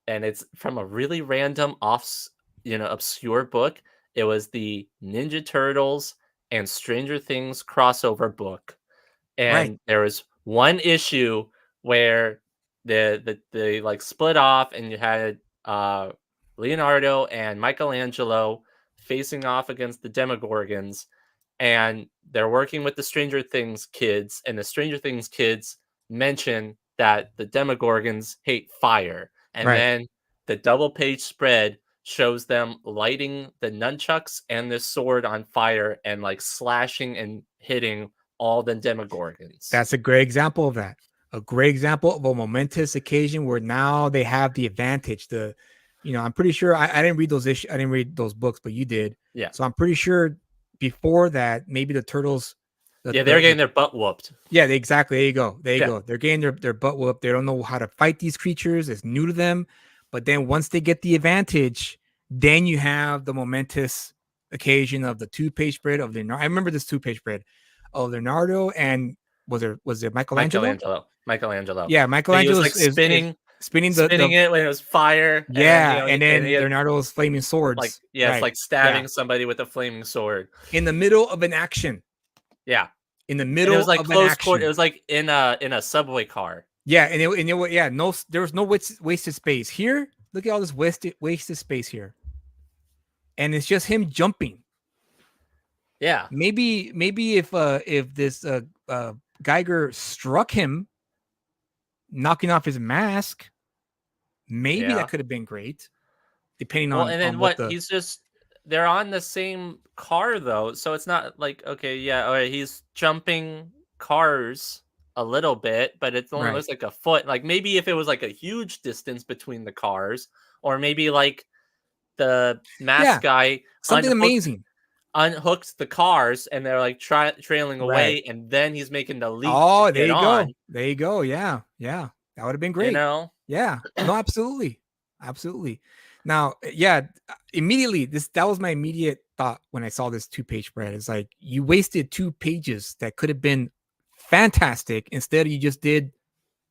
C: and it's from a really random obscure book. It was the Ninja Turtles and Stranger Things crossover book.
A: Right.
C: And there was one issue where they like split off, and you had Leonardo and Michelangelo facing off against the Demogorgons, and they're working with the Stranger Things kids, and the Stranger Things kids mention that the Demogorgons hate fire. And
A: Right.
C: then the double page spread shows them lighting the nunchucks and the sword on fire and like slashing and hitting all the Demogorgons.
A: That's a great example of that. A great example of a momentous occasion where now they have the advantage. I'm pretty sure I didn't read those issues. I didn't read those books, but you did.
C: Yeah.
A: So I'm pretty sure before that, maybe the Turtles.
C: They're getting their butt whooped.
A: Yeah, exactly. There you go. There you go. They're getting their butt whooped. They don't know how to fight these creatures. It's new to them. But then once they get the advantage, then you have the momentous occasion of the 2-page spread of Leonardo. I remember this 2-page spread of Leonardo and was it Michelangelo?
C: Michelangelo.
A: Yeah, Michelangelo
C: was like spinning
A: it
C: when it was fire.
A: Yeah, and then
C: he had,
A: Leonardo's flaming swords.
C: Like it's like stabbing somebody with a flaming sword
A: in the middle of an action.
C: Yeah,
A: in the middle.
C: And it was like
A: of
C: close
A: an action.
C: It was like in a subway car.
A: Yeah, yeah, no, there was no wasted space here. Look at all this wasted space here, and it's just him jumping.
C: Yeah.
A: Maybe if this Geiger struck him, knocking off his mask, maybe that
C: Yeah.
A: could have been great, depending
C: Well, and then
A: on what
C: what?
A: the
C: They're on the same car though, so it's not like okay, yeah, all right, he's jumping cars a little bit, but it only
A: right.
C: looks like a foot. Like maybe if it was like a huge distance between the cars, or maybe like the mask
A: Yeah,
C: guy
A: something amazing.
C: unhooked the cars and they're like trailing
A: Right.
C: away, and then he's making the leap to
A: Oh, there
C: get
A: you go.
C: on.
A: There you go. Yeah, yeah, that would have been
C: You
A: great.
C: know?
A: Yeah, no, absolutely, absolutely. Now, yeah, immediately that was my immediate thought when I saw this 2-page spread. It's like you wasted 2 pages that could have been fantastic. Instead, you just did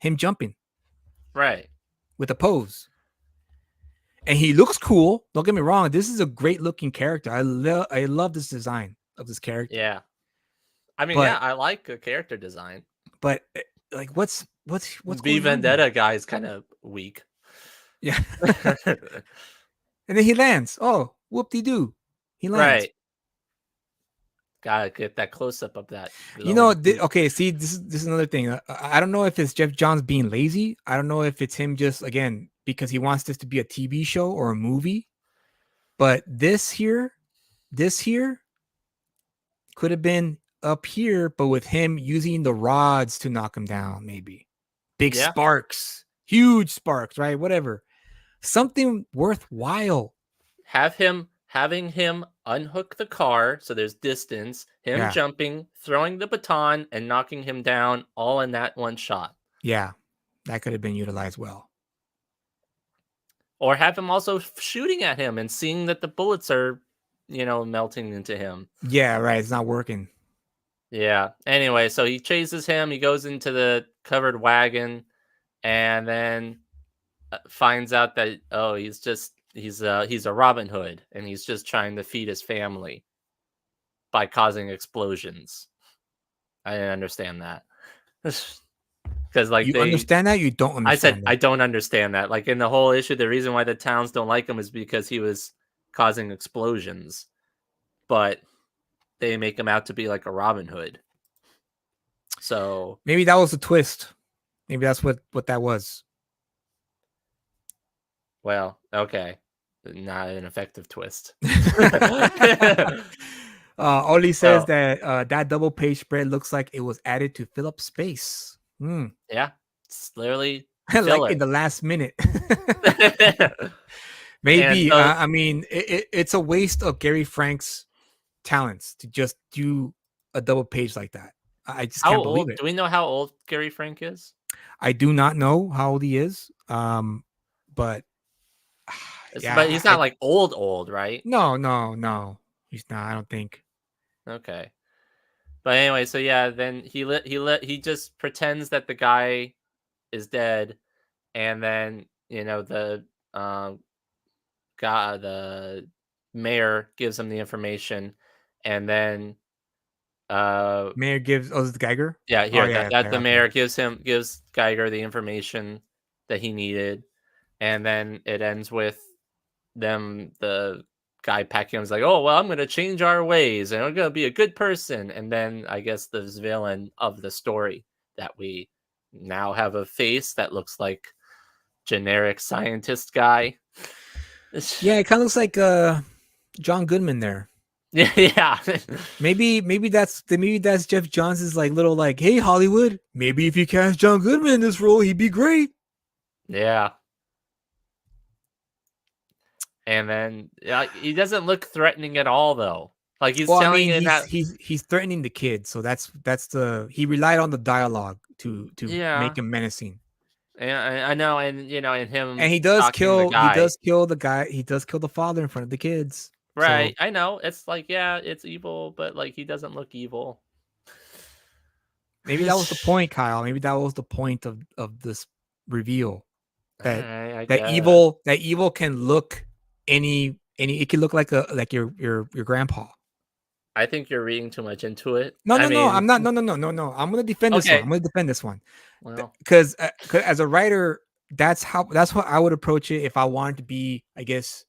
A: him jumping
C: Right.
A: with a pose, and he looks cool. Don't get me wrong. This is a great looking character. I love this design of this character.
C: Yeah. I mean, yeah,
A: But
C: I like the character design.
A: like, what's
C: V
A: going on here?
C: Vendetta guy is kind of weak.
A: Yeah. And then he lands. Oh, whoop de doo. He lands.
C: Right. Gotta get that close up of that
A: You know,
C: glowing boot.
A: okay, see, this is another thing. I don't know if it's Jeff Johns being lazy. I don't know if it's him just, again, because he wants this to be a TV show or a movie. But this here could have been up here, but with him using the rods to knock him down, maybe. Big
C: Yeah.
A: sparks, huge sparks, right? Whatever. Something worthwhile.
C: Having him unhook the car so there's distance, him
A: Yeah.
C: jumping, throwing the baton, and knocking him down all in that one shot.
A: Yeah. That could have been utilized well.
C: Or have him also shooting at him and seeing that the bullets are, melting into him.
A: Yeah, right. It's not working.
C: Yeah. Anyway, so he chases him. He goes into the covered wagon, and then finds out that he's a Robin Hood, and he's just trying to feed his family by causing explosions. I didn't understand that because
A: You understand that? You don't
C: I said
A: understand
C: I
A: that.
C: don't understand that. Like in the whole issue, the reason why the towns don't like him is because he was causing explosions, but they make him out to be like a Robin Hood. So
A: Maybe that was a twist. Maybe that's what that was.
C: well, okay, not an effective twist.
A: Oli says
C: So
A: that that double page spread looks like it was added to fill up space.
C: yeah, it's literally
A: Like
C: filler.
A: in the last minute.
C: And
A: Maybe.
C: so,
A: I mean, it's a waste of Gary Frank's talents to just do a double page like that. I just
C: how
A: can't believe
C: old?
A: it.
C: Do we know how old Gary Frank is?
A: I do not know how old he is. But
C: But
A: yeah,
C: he's not like old, right?
A: no. He's not. I don't think.
C: Okay. But anyway, so yeah, then he just pretends that the guy is dead, and then the guy, the mayor gives him the information, and then
A: Mayor gives. Oh, this is the Geiger.
C: yeah,
A: Oh
C: here
A: yeah,
C: that
A: okay,
C: the
A: okay.
C: mayor gives Geiger the information that he needed, and then it ends with the guy packing him is like, oh well, I'm gonna change our ways and I'm gonna be a good person, and then I guess the villain of the story that we now have a face that looks like generic scientist guy.
A: Yeah, it kind of looks like John Goodman there.
C: Yeah.
A: Maybe that's Jeff Johns' like little like, hey Hollywood, maybe if you cast John Goodman in this role, he'd be great.
C: Yeah. And then he doesn't look threatening at all though. Like he's
A: Well, I
C: telling
A: mean,
C: you
A: he's
C: that.
A: he's he's threatening the kid, so that's the he relied on the dialogue to
C: Yeah.
A: make him menacing.
C: And I know, and and him
A: And he does
C: stalking the
A: kill he
C: guy.
A: does kill the guy, he does kill the father in front of the kids. So
C: Right. I know. It's like, yeah, it's evil, but like he doesn't look evil.
A: maybe that was the point, Kyle. Maybe that was the point of this reveal. That
C: Alright, I
A: that
C: guess.
A: evil can look any it can look like your grandpa.
C: I think you're reading too much into it.
A: No,
C: I
A: no, no.
C: mean,
A: I'm not. No, no, no, no, no. I'm gonna defend this one.
C: okay,
A: I'm gonna defend this one
C: well,
A: because as a writer, that's what I would approach it if I wanted to be, I guess,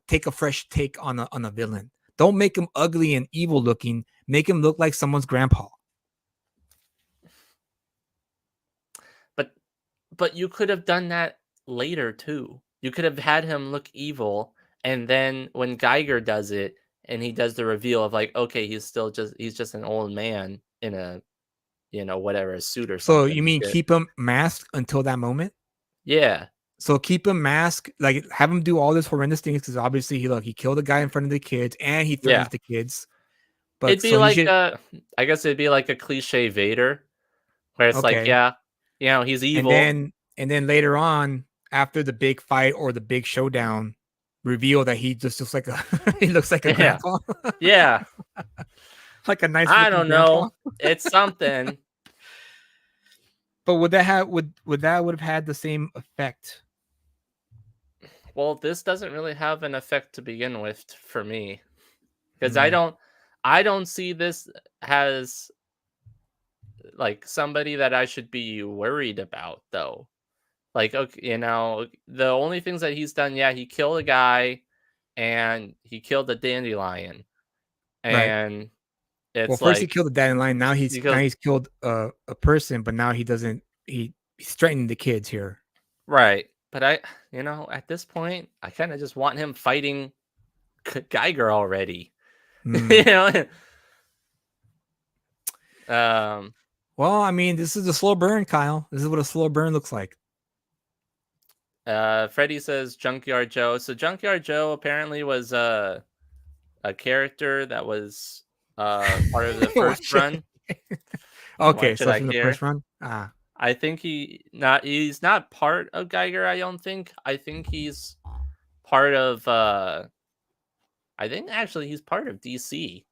A: take a fresh take on a villain. Don't make him ugly and evil looking. Make him look like someone's grandpa.
C: but you could have done that later too. You could have had him look evil, and then when Geiger does it, and he does the reveal of like, okay, he's just an old man in a whatever a suit or
A: So
C: something
A: you
C: like
A: mean
C: it.
A: keep him masked until that moment?
C: Yeah,
A: So keep him masked, like have him do all this horrendous things because obviously he killed a guy in front of the kids and he
C: yeah.
A: threatens the kids. But
C: It'd be
A: so he
C: like
A: should
C: I guess it'd be like a cliche Vader, where it's like,
A: okay.
C: yeah, he's
A: And
C: evil.
A: then later on, after the big fight or the big showdown, reveal that he just looks like a he looks like a
C: Yeah,
A: grandpa,
C: yeah.
A: like a nice
C: I
A: looking
C: don't
A: grandpa.
C: know. It's something.
A: But would that have would that would have had the same effect?
C: Well, this doesn't really have an effect to begin with for me, because
A: Mm,
C: I don't see this as like somebody that I should be worried about though. Like, okay, the only things that he's done, yeah, he killed a guy and he killed a dandelion,
A: right.
C: and
A: Well,
C: it's
A: first he
C: like
A: killed the dad in line. Now
C: because
A: he's killed a person, but now he doesn't. He's threatening the kids here.
C: right. But at this point, I kind of just want him fighting Geiger already.
A: Hmm.
C: you know, um,
A: Well, I mean, this is a slow burn, Kyle. This is what a slow burn looks like.
C: Freddie says Junkyard Joe. So Junkyard Joe apparently was a character that was part of the first
A: Watch it.
C: run.
A: Okay,
C: What should
A: so it's
C: I
A: from the
C: care?
A: first run. Ah,
C: I think he's not part of Geiger, I don't think. I think he's part of I think actually he's part of DC.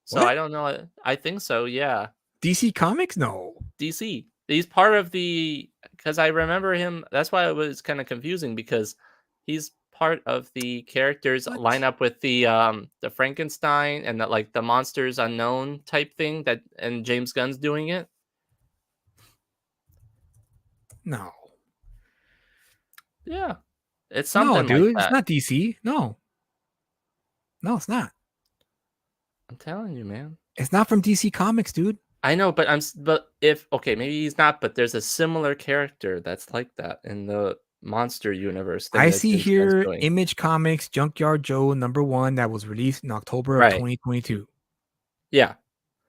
C: So I
A: what?
C: don't know. I think so, yeah.
A: DC Comics? No.
C: DC. He's part of the because I remember him. That's why it was kind of confusing because he's part of the characters
A: What?
C: lineup with the Frankenstein and the Monsters Unknown type thing that and James Gunn's doing it.
A: No.
C: Yeah. It's
A: No,
C: something like
A: dude. It's
C: that.
A: not DC. No. No, it's not.
C: I'm telling you, man.
A: It's not from DC Comics, dude.
C: I know, but but if okay, maybe he's not, but there's a similar character that's like that in the monster universe thing
A: I
C: that
A: see
C: James Gunn's
A: here
C: doing.
A: Image Comics Junkyard Joe #1 that was released in October of
C: Right.
A: 2022.
C: Yeah.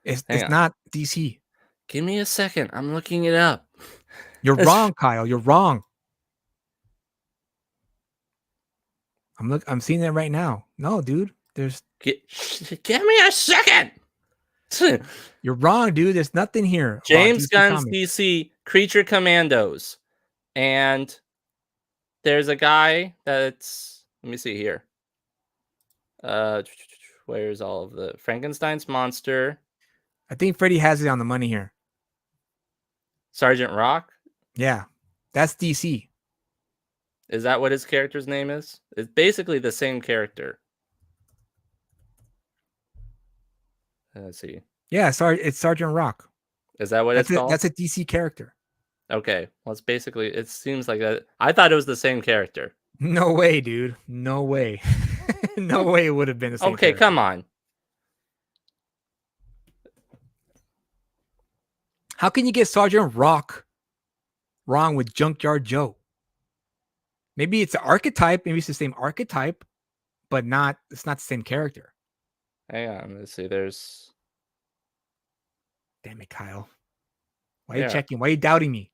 C: Hang
A: It's
C: on.
A: not DC.
C: Give me a second. I'm looking it up.
A: You're wrong, Kyle. You're wrong. I'm seeing that right now. No, dude.
C: Give me a second.
A: You're wrong, dude. There's nothing here about
C: James
A: DC
C: Gunn's
A: Comics.
C: DC Creature Commandos. And there's a guy that's let me see here. Uh where's all of the Frankenstein's monster,
A: I think Freddy has it on the money here.
C: Sergeant Rock?
A: Yeah. That's DC.
C: Is that what his character's name is? It's basically the same character. Let's see.
A: Yeah, sorry, it's Sergeant Rock.
C: Is that what it's
A: That's it.
C: called?
A: That's a DC character.
C: Okay. Well, it's basically it seems like that. I thought it was the same character.
A: No way, dude. No way. No way it would have been the same
C: Okay,
A: character.
C: come on.
A: How can you get Sergeant Rock wrong with Junkyard Joe? Maybe it's an archetype. Maybe it's the same archetype, but it's not the same character.
C: Hang on. Let's see. There's
A: Damn it, Kyle. Why are you
C: yeah.
A: checking? Why are you doubting me?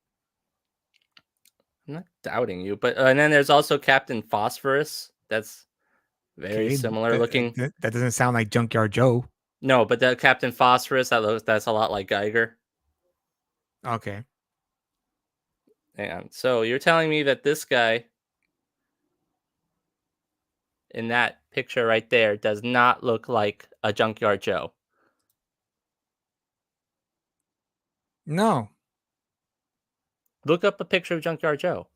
C: I'm not doubting you, but and then there's also Captain Phosphorus. That's very
A: Okay,
C: similar looking.
A: that doesn't sound like Junkyard Joe.
C: No, but the Captain Phosphorus that's a lot like Geiger.
A: Okay.
C: And so you're telling me that this guy in that picture right there does not look like a Junkyard Joe.
A: No.
C: Look up a picture of Junkyard Joe.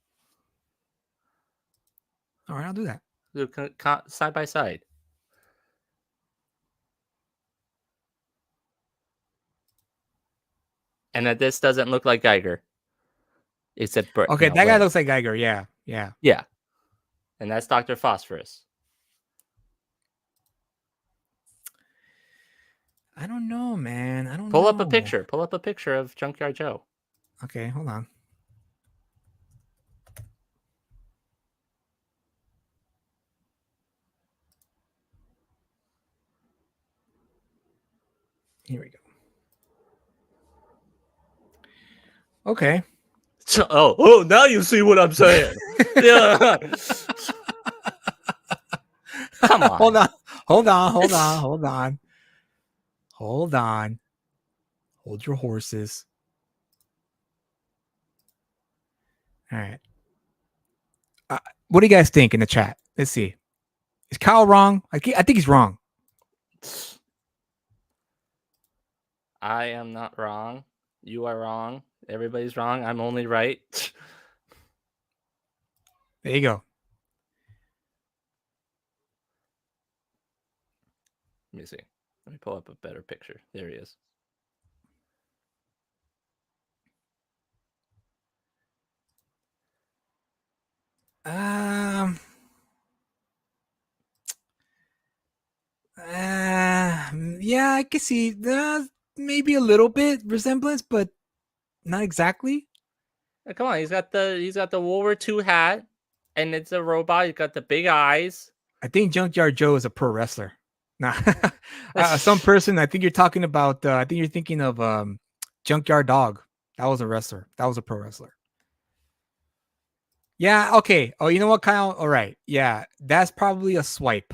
A: All right, I'll do that.
C: Look side by side. And that this doesn't look like Geiger. Except,
A: Okay, that guy looks like Geiger. Yeah.
C: Yeah. And that's Dr. Phosphorus.
A: I don't know, man. I don't
C: Pull
A: know.
C: up a picture. Pull up a picture of Junkyard Joe.
A: Okay, hold on. Here we go. Okay.
C: Oh, now you see what I'm saying. Yeah. Come on.
A: Hold on. Hold your horses. All right. What do you guys think in the chat? Let's see. Is Kyle wrong? I think he's wrong.
C: I am not wrong. You are wrong. Everybody's wrong. I'm only right.
A: There you go.
C: Let me see. Let me pull up a better picture. There he is.
A: Yeah, I can see maybe a little bit resemblance, but not exactly.
C: Come on, he's got the World War II hat, and it's a robot. He's got the big eyes.
A: I think Junkyard Joe is a pro wrestler. Nah, some person. I think you're talking about. I think you're thinking of Junkyard Dog. That was a wrestler. That was a pro wrestler. Yeah. Okay. Oh, you know what, Kyle? All right. Yeah, that's probably a swipe.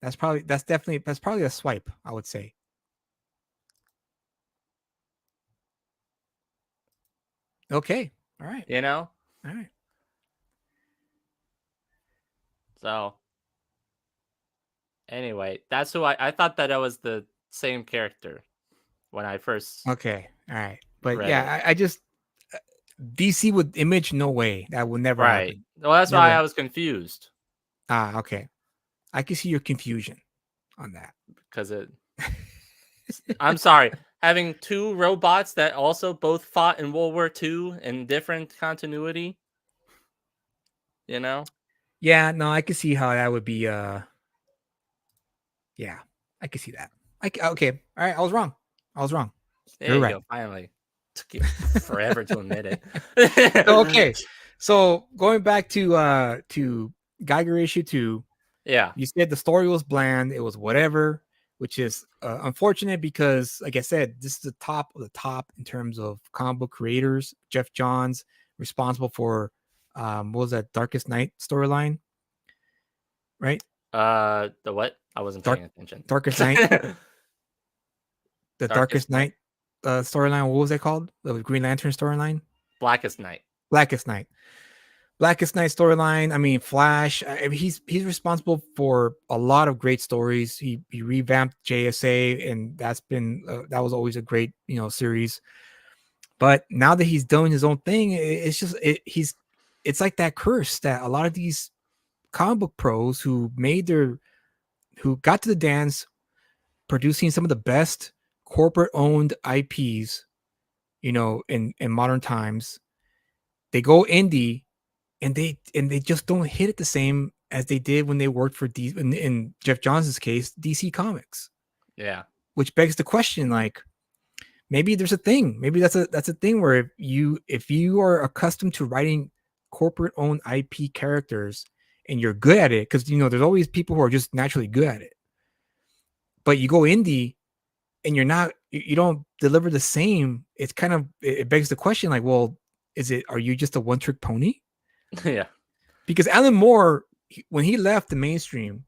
A: That's probably a swipe, I would say. Okay. All right.
C: You know?
A: All right.
C: So anyway, that's who I thought that was the same character when I first
A: Okay. All right. But
C: read
A: yeah, I just DC with Image, no way. That will never
C: right.
A: happen.
C: Well, that's
A: Never.
C: why I was confused.
A: Okay. I can see your confusion on that.
C: Because I'm sorry. Having two robots that also both fought in World War II in different continuity. You know?
A: Yeah, no, I can see how that would be yeah, I can see that. Okay. All right, I was wrong.
C: There
A: You're
C: you
A: right.
C: go, finally. Took you forever to admit it.
A: Okay. So going back to Geiger issue 2,
C: Yeah.
A: you said the story was bland, it was whatever, which is unfortunate because, like I said, this is the top of the top in terms of comic book creators. Jeff Johns, responsible for what was that Darkest Night storyline, right?
C: The what? I wasn't paying attention.
A: Darkest Night. The Darkest Night storyline. What was it called? The Green Lantern storyline.
C: Blackest Night.
A: Blackest Night storyline. I mean, Flash. I mean, he's responsible for a lot of great stories. He revamped JSA, and that's been that was always a great series. But now that he's doing his own thing, it's just it's like that curse that a lot of these comic book pros who got to the dance, producing some of the best corporate owned IPs, in modern times, they go indie. And they just don't hit it the same as they did when they worked for in Jeff Johns' case, DC Comics.
C: Yeah.
A: Which begs the question, like, maybe there's a thing. Maybe that's a thing where if you are accustomed to writing corporate owned IP characters and you're good at it, because there's always people who are just naturally good at it. But you go indie and you don't deliver the same. It's kind of, it begs the question, like, well, are you just a one-trick pony?
C: Yeah.
A: Because Alan Moore, when he left the mainstream,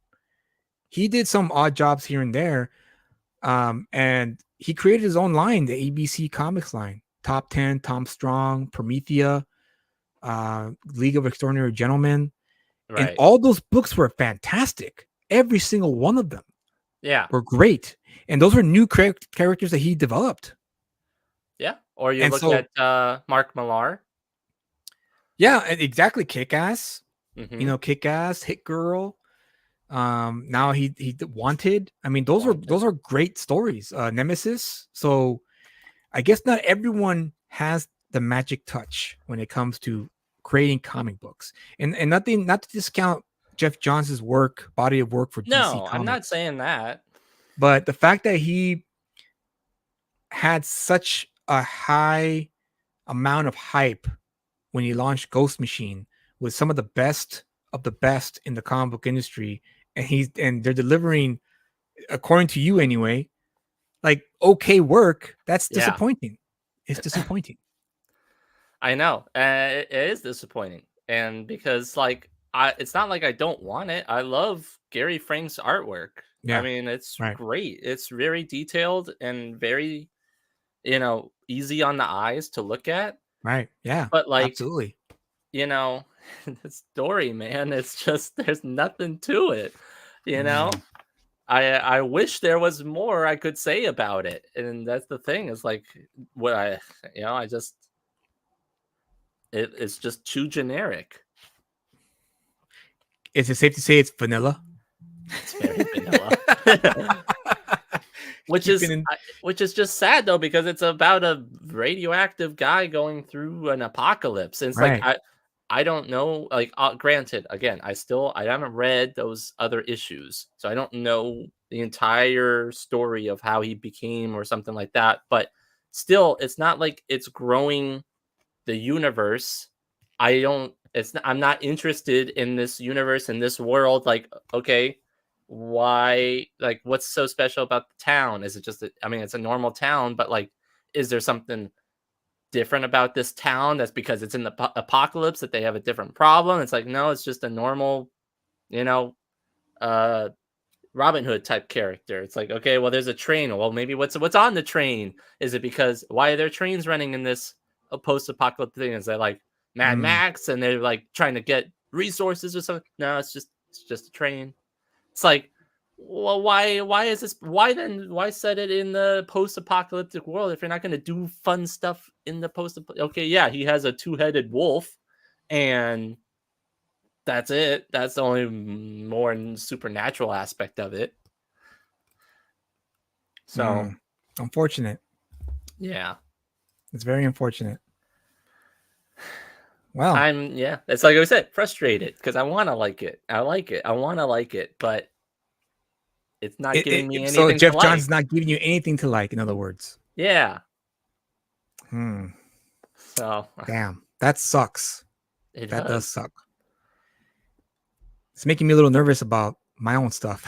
A: he did some odd jobs here and there. And he created his own line, the ABC Comics line. Top 10, Tom Strong, Promethea, League of Extraordinary Gentlemen. Right. And all those books were fantastic. Every single one of them were great. And those were new characters that he developed.
C: Yeah. Or you look at Mark Millar.
A: Yeah, exactly. Kick-Ass, Kick-Ass, Hit Girl. Now he Wanted. I mean, those are great stories. Nemesis. So I guess not everyone has the magic touch when it comes to creating comic books. And nothing, not to discount Jeff Johns' work, body of work for DC
C: No, I'm not
A: Comics,
C: saying that.
A: but the fact that he had such a high amount of hype when he launched Ghost Machine with some of the best in the comic book industry, and they're delivering, according to you anyway, like okay work. That's
C: Yeah,
A: disappointing. It's disappointing.
C: I know. It is disappointing, and because like it's not like I don't want it. I love Gary Frank's artwork. I
A: Yeah,
C: mean, it's
A: right,
C: great. It's very detailed and very, easy on the eyes to look at.
A: right. Yeah,
C: But like,
A: absolutely.
C: you know, the story, man, it's just there's nothing to it. You know,
A: Mm,
C: I wish there was more I could say about it, and that's the thing. Is like what I just it's just too generic.
A: is it safe to say it's vanilla?
C: It's very vanilla. Which
A: Keeping
C: is
A: in
C: which is just sad though because it's about a radioactive guy going through an apocalypse. And it's like
A: right.
C: I don't know. Like, granted, again, I haven't read those other issues, so I don't know the entire story of how he became or something like that. But still, it's not like it's growing the universe. I don't. I'm not interested in this universe in this world. Like, okay, why? Like, what's so special about the town? Is it just? I mean, it's a normal town, but like, is there something different about this town that's because it's in the apocalypse that they have a different problem? It's like, no, it's just a normal, you know, uh Robin Hood type character. It's like, okay, well, there's a train. Well, maybe what's on the train? Is it because why are there trains running in this post-apocalyptic thing? Is that like Mad
A: Mm,
C: Max and they're like trying to get resources or something? No, it's just a train. It's like, well, why is this? Why then? Why set it in the post-apocalyptic world if you're not going to do fun stuff in the post? Okay, yeah, he has a two-headed wolf, and that's it. That's the only more supernatural aspect of it. So
A: mm. Unfortunate.
C: yeah,
A: It's very unfortunate. Well,
C: yeah. It's like I said, frustrated because I want to like it. I like it. I want to like it, but it's not giving me
A: so
C: anything to
A: Jeff Johns
C: like.
A: is not giving you anything to like. In other words,
C: Yeah.
A: hmm.
C: So
A: Damn, that sucks.
C: it
A: That does
C: does.
A: suck. It's making me a little nervous about my own stuff.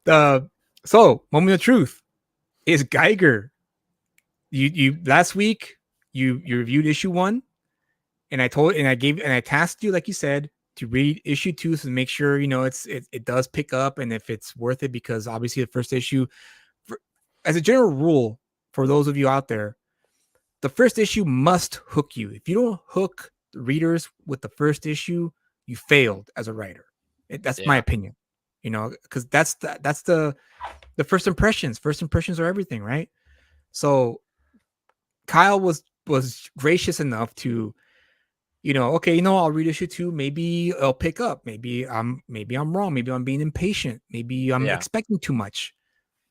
A: uh, so moment of truth is Geiger. You last week you reviewed issue 1, and I tasked you, like you said, to read issue 2 to make sure it does pick up and if it's worth it, because obviously the first issue, for, as a general rule, for those of you out there, the first issue must hook you. If you don't hook the readers with the first issue, you failed as a writer. That's my
C: Yeah.
A: opinion. Because that's the first impressions. First impressions are everything, right? So Kyle was gracious enough to, okay, I'll read issue 2. Maybe I'll pick up. Maybe I'm wrong. Maybe I'm being impatient. Maybe I'm
C: Yeah.
A: expecting too much.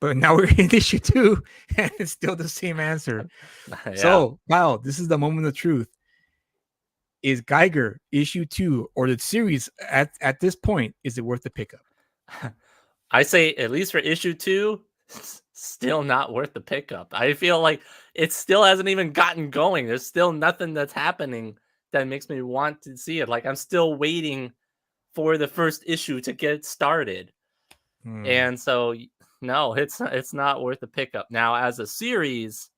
A: But now we're in issue 2, and it's still the same answer.
C: Yeah.
A: So, Kyle, this is the moment of truth. Is Geiger issue 2 or the series at this point, is it worth the pickup?
C: I say at least for issue 2, still not worth the pickup. I feel like it still hasn't even gotten going. There's still nothing that's happening that makes me want to see it. Like I'm still waiting for the first issue to get started.
A: Hmm.
C: And so no, it's not worth the pickup. Now as a series,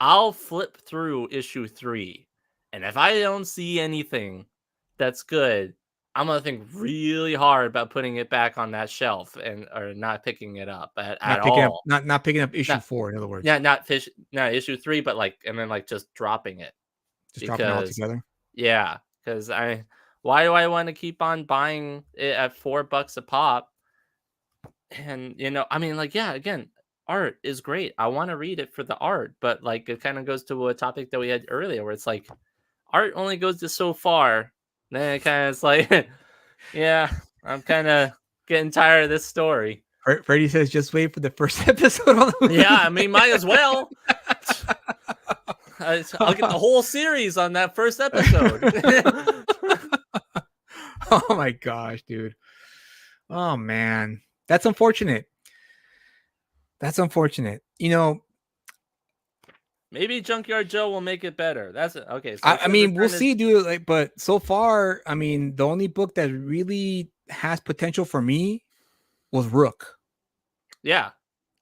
C: I'll flip through issue 3. And if I don't see anything that's good, I'm gonna think really hard about putting it back on that shelf and or not picking it up at
A: Not picking up,
C: all.
A: not picking up issue
C: Not
A: 4. In other words,
C: yeah, not issue 3, but like and then like just dropping it
A: just dropping it all
C: because
A: together.
C: yeah, because why do I want to keep on buying it at $4 a pop? And I mean, like, yeah, again, art is great. I want to read it for the art, but like it kind of goes to a topic that we had earlier where it's like art only goes to so far. Then it kind of is like, yeah, I'm kind of getting tired of this story.
A: Freddie says, just wait for the first episode on the movie.
C: Yeah, I mean, might as well. I'll get the whole series on that first episode.
A: Oh my gosh, dude. Oh man. That's unfortunate. That's unfortunate. You know,
C: maybe Junkyard Joe will make it better. That's it. Okay. So
A: I mean, we'll see, dude. Like, but so far, I mean, the only book that really has potential for me was Rook.
C: Yeah.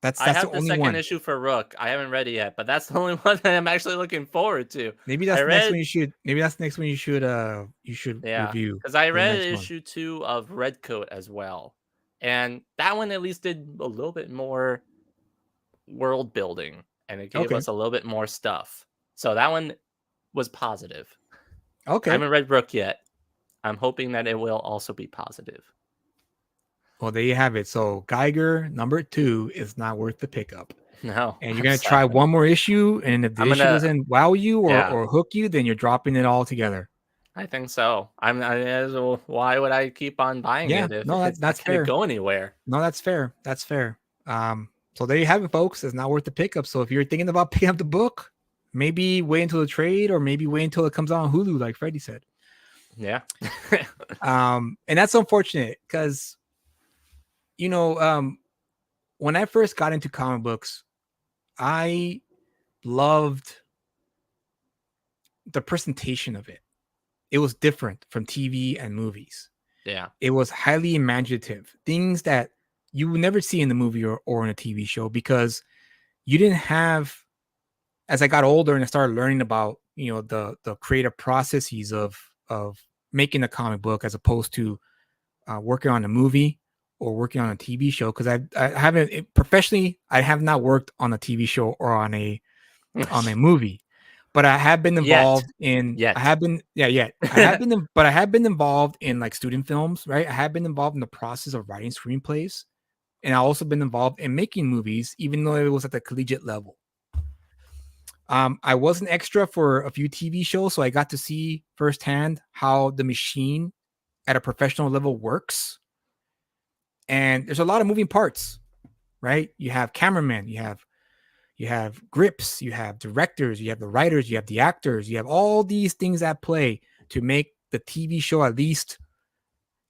A: That's
C: I have
A: the
C: the
A: only
C: second
A: one.
C: issue for Rook. I haven't read it yet, but that's the only one that I'm actually looking forward to.
A: Maybe that's the next one you should. Maybe that's the next one you should review.
C: Because I read issue 2 of Redcoat as well, and that one at least did a little bit more world building, and it gave us a little bit more stuff. So that one was positive.
A: Okay.
C: I haven't read Rook yet. I'm hoping that it will also be positive.
A: Well, there you have it. So Geiger #2 is not worth the pickup.
C: No.
A: And you're gonna try one more issue, and if the issue doesn't wow you or hook you, then you're dropping it all together.
C: I think so. Why would I keep on buying it if it's not going to go anywhere?
A: No, that's fair. That's fair. So there you have it, folks. It's not worth the pickup. So if you're thinking about picking up the book, maybe wait until the trade, or maybe wait until it comes out on Hulu, like Freddie said.
C: Yeah.
A: And that's unfortunate because, you know, when I first got into comic books, I loved the presentation of it. It was different from TV and movies.
C: Yeah.
A: It was highly imaginative. Things that you would never see in the movie or in a TV show, because you didn't have, as I got older and I started learning about, you know, the creative processes of making a comic book as opposed to working on a movie or working on a TV show. Because I haven't professionally, I have not worked on a TV show or on a movie, but I have been involved but I have been involved in like student films, right? I have been involved in the process of writing screenplays, and I've also been involved in making movies, even though it was at the collegiate level. I was an extra for a few TV shows, so I got to see firsthand how the machine at a professional level works. And there's a lot of moving parts, right? You have cameramen, you have grips, you have directors, you have the writers, you have the actors, you have all these things at play to make the TV show at least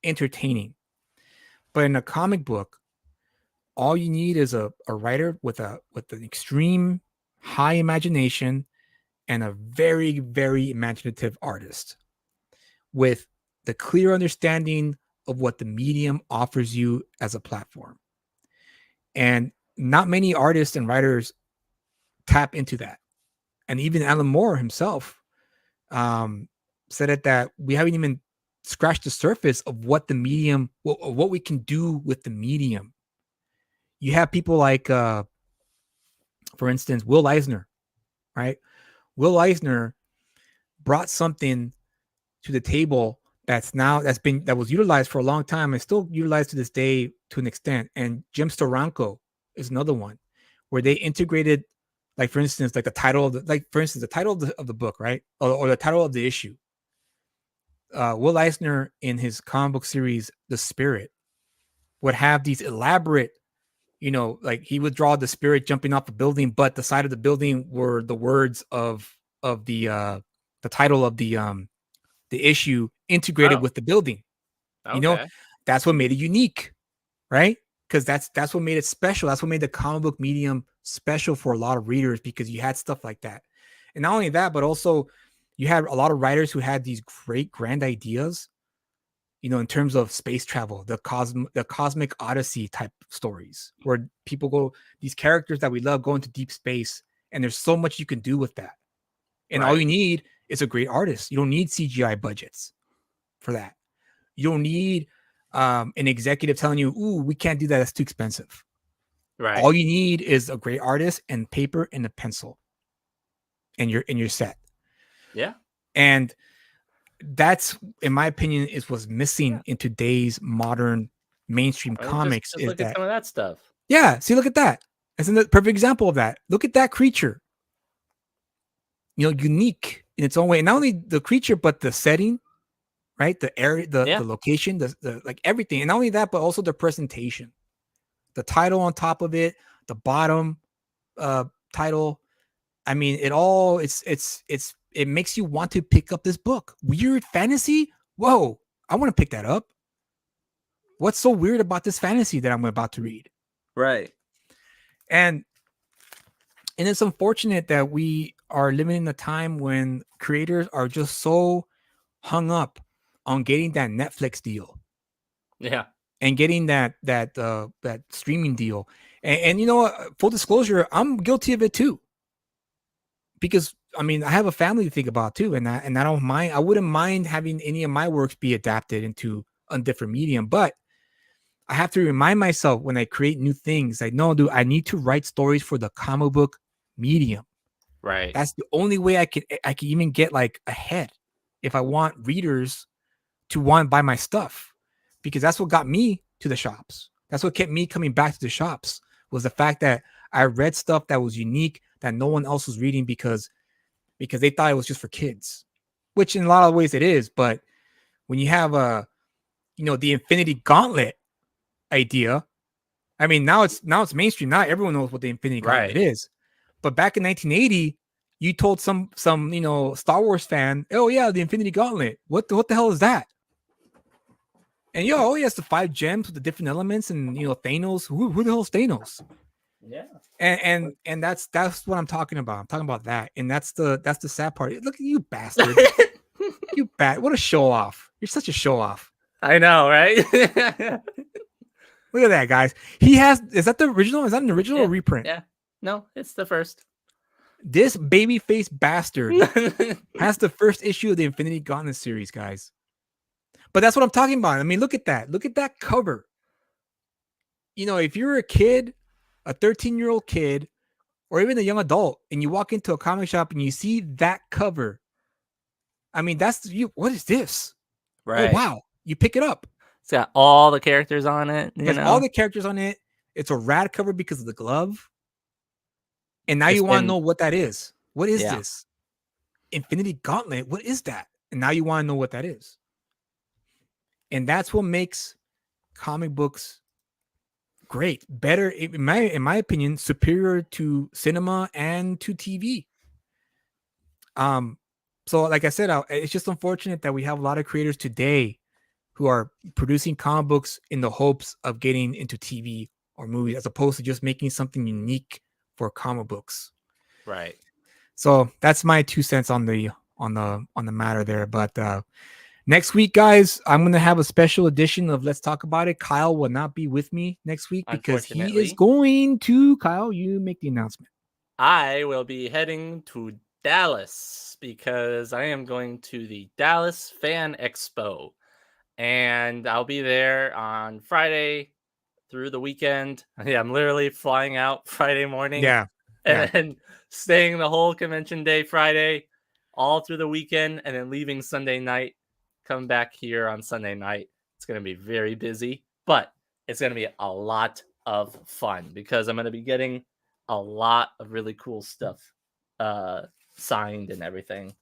A: entertaining. But in a comic book, all you need is a writer with an extreme high imagination and a very, very imaginative artist with the clear understanding of what the medium offers you as a platform. And not many artists and writers tap into that. And even Alan Moore himself said it, that we haven't even scratched the surface of what the medium, what we can do with the medium. You have people like, for instance, Will Eisner, right? Will Eisner brought something to the table that was utilized for a long time and still utilized to this day to an extent. And Jim Steranko is another one where they integrated, like, for instance, like the title of the book, right? Or the title of the issue. Will Eisner, in his comic book series, The Spirit, would have these elaborate, you know, like he would draw the spirit jumping off a building, but the side of the building were the words of the title of the issue integrated with the building. Okay. You know, that's what made it unique, right? Because that's what made it special. That's what made the comic book medium special for a lot of readers, because you had stuff like that. And not only that, but also you had a lot of writers who had these great grand ideas, you know, in terms of space travel, the cosmic odyssey type stories, where people go, these characters that we love go into deep space, and there's so much you can do with that. And all you need is a great artist. You don't need CGI budgets for that. You don't need an executive telling you, "Ooh, we can't do that. That's too expensive." Right. All you need is a great artist and paper and a pencil, and you're set.
C: Yeah.
A: And that's, in my opinion, is what's missing in today's modern mainstream comics.
C: Just look at some of that stuff.
A: Yeah. See, look at that. That's a perfect example of that. Look at that creature. You know, unique in its own way. And not only the creature, but the setting, right? The area, the location, the like everything. And not only that, but also the presentation. The title on top of it, the bottom title. I mean, it makes you want to pick up this book. Weird fantasy? Whoa, I want to pick that up. What's so weird about this fantasy that I'm about to read?
C: Right.
A: And it's unfortunate that we are living in a time when creators are just so hung up on getting that Netflix deal
C: Yeah.
A: and getting that streaming deal. And you know what? Full disclosure, I'm guilty of it too. Because I mean, I have a family to think about too, and I don't mind. I wouldn't mind having any of my works be adapted into a different medium, but I have to remind myself when I create new things, like, no, dude, I need to write stories for the comic book medium.
C: Right.
A: That's the only way I can even get like ahead if I want readers to want to buy my stuff, because that's what got me to the shops. That's what kept me coming back to the shops, was the fact that I read stuff that was unique that no one else was reading because they thought it was just for kids, which in a lot of ways it is. But when you have the Infinity Gauntlet idea, I mean, now it's mainstream. Not everyone knows what the Infinity Gauntlet
C: Right.
A: is. But back in 1980, you told some Star Wars fan, "Oh yeah, the Infinity Gauntlet. What the hell is that?" And oh yes, the 5 gems with the different elements, and Thanos. Who the hell is Thanos?
C: Yeah.
A: And that's what I'm talking about. I'm talking about that, and that's the sad part. Look at you, bastard! What a show off! You're such a show off.
C: I know, right?
A: Look at that, guys. He has. Is that the original? Is that an original or reprint?
C: Yeah. No, it's the first.
A: This babyface bastard has the first issue of the Infinity Gauntlet series, guys. But that's what I'm talking about. I mean, look at that. Look at that cover. If you're a kid, a 13-year-old kid, or even a young adult, and you walk into a comic shop and you see that cover, I mean, that's you. What is this?
C: Right.
A: Oh, wow. You pick it up.
C: It's got all the characters on it.
A: It has all the characters on it. It's a rad cover because of the glove. And now you want to know what that is. What is this? Infinity Gauntlet. What is that? And now you want to know what that is. And that's what makes comic books great. Better, in my opinion, superior to cinema and to TV. So like I said, it's just unfortunate that we have a lot of creators today who are producing comic books in the hopes of getting into TV or movies, as opposed to just making something unique for comic books.
C: Right.
A: So that's my 2 cents on the matter there. But next week, guys, I'm gonna have a special edition of Let's Talk About It. Kyle will not be with me next week because he is going to. Kyle, you make the announcement.
C: I will be heading to Dallas because I am going to the Dallas Fan Expo, and I'll be there on Friday through the weekend. Yeah, I'm literally flying out Friday morning.
A: Yeah.
C: And then staying the whole convention day Friday, all through the weekend, and then leaving Sunday night, come back here on Sunday night. It's going to be very busy, but it's going to be a lot of fun because I'm going to be getting a lot of really cool stuff signed and everything.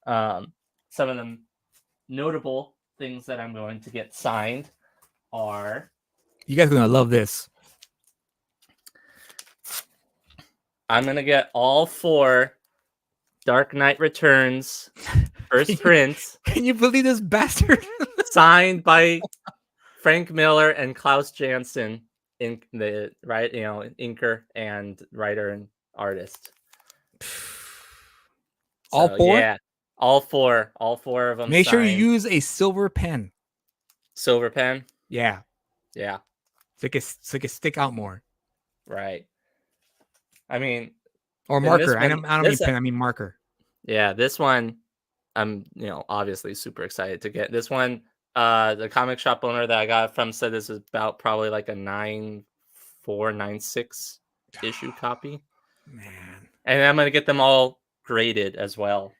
C: Some of them notable things that I'm going to get signed are...
A: You guys are going to love this.
C: I'm going to get all 4 Dark Knight Returns first prints.
A: Can you believe this bastard?
C: Signed by Frank Miller and Klaus Janson, in the inker and writer and artist.
A: All 4?
C: Yeah, all 4 of them.
A: Make sure you use a silver pen.
C: Silver pen?
A: Yeah.
C: Yeah.
A: So it can stick out more.
C: Right. I mean,
A: or marker. I don't mean pen, I mean marker.
C: Yeah, this one I'm obviously super excited to get. This one, the comic shop owner that I got from said this is about probably like a 9.496 issue copy.
A: Man.
C: And I'm gonna get them all graded as well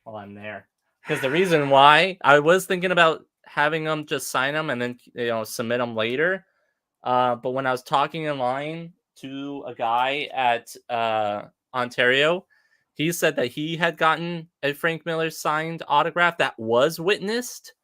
C: while I'm there. Because the reason why I was thinking about having them just sign them and then submit them later. But when I was talking in line to a guy at Ontario, he said that he had gotten a Frank Miller signed autograph that was witnessed,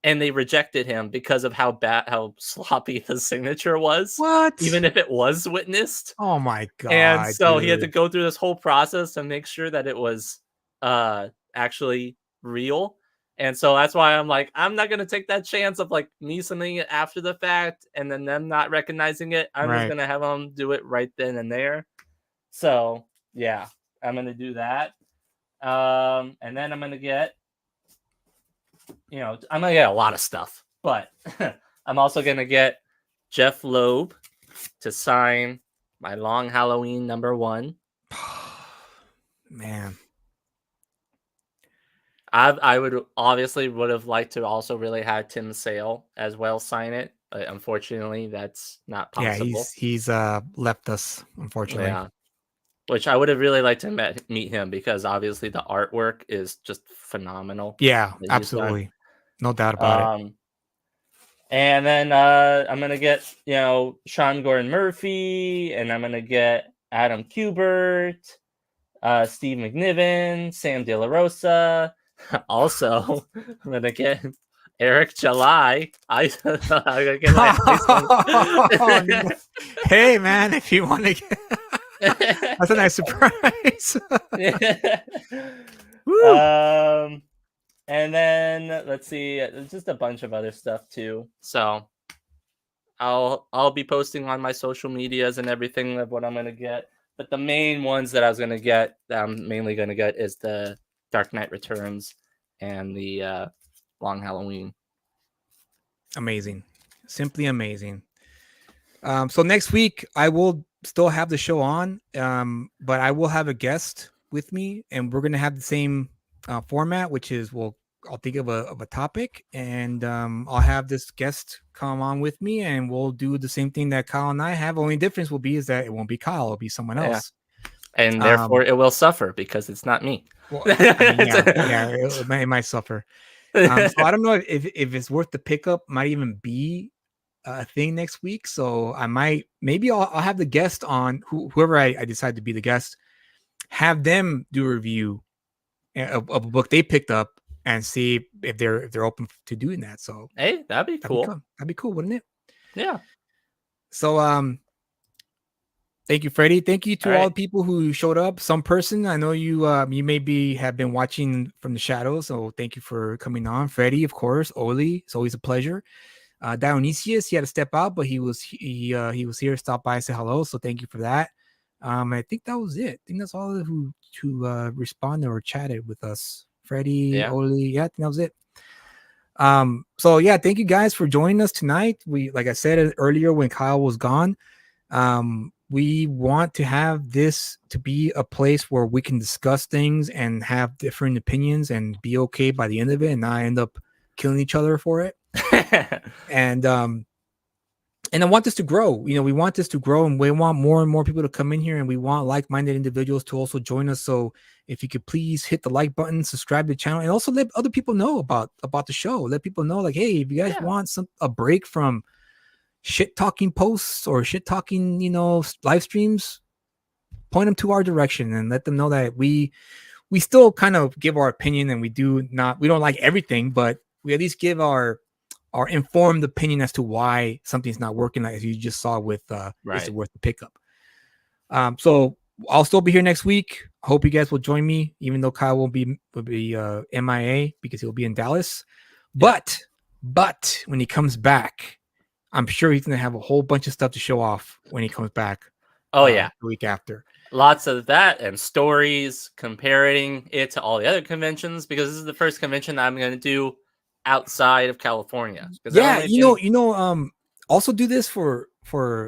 C: and they rejected him because of how sloppy the signature was,
A: What?
C: even if it was witnessed.
A: Oh my
C: And
A: god,
C: so he had to
A: dude.
C: go through this whole process to make sure that it was actually real. And so that's why I'm like, I'm not gonna take that chance of like me submitting it after the fact and then them not recognizing it. I'm just
A: Right.
C: gonna have them do it right then and there. So yeah, I'm gonna do that. And then I'm gonna get, I'm gonna get a lot of stuff, but I'm also gonna get Jeff Loeb to sign my Long Halloween #1.
A: Man.
C: I would have liked to also really have Tim Sale as well sign it. But unfortunately, that's not
A: Yeah,
C: possible.
A: he's left us, unfortunately.
C: Yeah, which I would have really liked to meet him because obviously the artwork is just phenomenal
A: Yeah,
C: that he's done.
A: absolutely. No doubt about it.
C: And then I'm gonna get Sean Gordon Murphy, and I'm gonna get Adam Kubert, Steve McNiven, Sam De La Rosa. Also, I'm gonna get Eric July. I'm gonna get my
A: Oh, no.
C: Iceland.
A: Hey man, if you want to get that's a nice surprise. Woo.
C: And then let's see, just a bunch of other stuff too. So I'll be posting on my social medias and everything of what I'm gonna get. But the main ones that I'm mainly gonna get is the Dark Knight Returns and the Long Halloween.
A: Amazing. Simply amazing. So next week I will still have the show on, but I will have a guest with me, and we're gonna have the same format, which is I'll think of a topic, and I'll have this guest come on with me, and we'll do the same thing that Kyle and I have. Only difference will be is that it won't be Kyle; it'll be someone
C: Yeah.
A: else,
C: And therefore it will suffer because it's not me.
A: Well, I mean, yeah, it might suffer. So I don't know if it's worth the pickup. Might even be a thing next week. So maybe I'll have the guest on whoever I decide to be the guest, have them do a review of a book they picked up and see if they're open to doing that. So
C: hey, that'd be cool.
A: That'd be cool, wouldn't it?
C: Yeah.
A: So thank you, Freddie. Thank you to all the people who showed up. Some person, I know you maybe have been watching from the shadows, so thank you for coming on. Freddie, of course. Oli, it's always a pleasure. Dionysius, he had to step out, but he was here, stop by, say hello. So thank you for that. I think that was it. I think that's all who responded or chatted with us. Freddie, Oli, yeah, I think that was it. So yeah, thank you guys for joining us tonight. We, like I said earlier when Kyle was gone, we want to have this to be a place where we can discuss things and have different opinions and be okay by the end of it and not end up killing each other for it. And I want this to grow. We want this to grow, and we want more and more people to come in here, and we want like-minded individuals to also join us. So if you could please hit the like button, subscribe to the channel, and also let other people know about the show. Let people know, like, hey, if you guys want a break from shit talking posts or shit talking, live streams, point them to our direction and let them know that we still kind of give our opinion, and we don't like everything, but we at least give our informed opinion as to why something's not working, like as you just saw with is it worth the pickup. So I'll still be here next week. Hope you guys will join me, even though Kyle will be MIA because he'll be in Dallas. But when he comes back, I'm sure he's gonna have a whole bunch of stuff to show off when he comes back. The week after.
C: Lots of that and stories comparing it to all the other conventions, because this is the first convention that I'm going to do outside of California.
A: Yeah, also do this for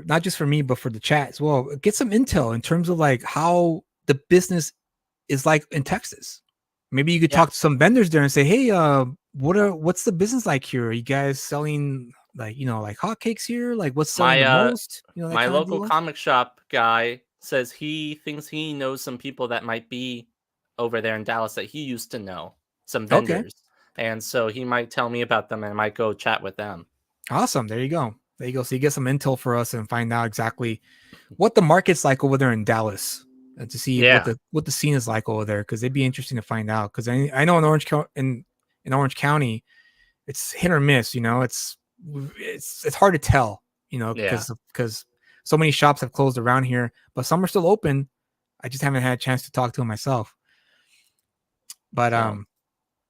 A: not just for me, but for the chat as well. Get some intel in terms of like how the business is like in Texas. Maybe you could talk to some vendors there and say, hey, what's the business like here? Are you guys selling like hotcakes here? Like what's selling the most?
C: My local comic shop guy says he thinks he knows some people that might be over there in Dallas that he used to know, some vendors. And so he might tell me about them and I might go chat with them.
A: Awesome. There you go. So you get some intel for us and find out exactly what the market's like over there in Dallas, and to see what the scene is like over there, because it'd be interesting to find out. Because I know in Orange County, it's hit or miss. It's hard to tell.
C: Yeah.
A: Because so many shops have closed around here, but some are still open. I just haven't had a chance to talk to them myself. But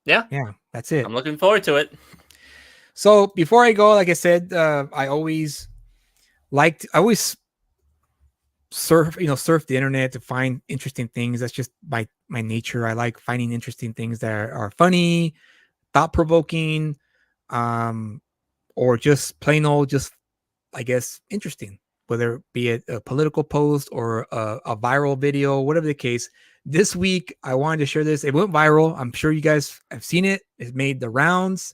C: yeah,
A: that's it.
C: I'm looking forward to it.
A: So before I go, like I said, I always surf the internet to find interesting things. That's just my nature. I like finding interesting things that are funny, thought-provoking, or just plain old, just I guess interesting, whether be it a political post or a viral video, whatever the case. This week I wanted to share this. It went viral. I'm sure you guys have seen it. It made the rounds.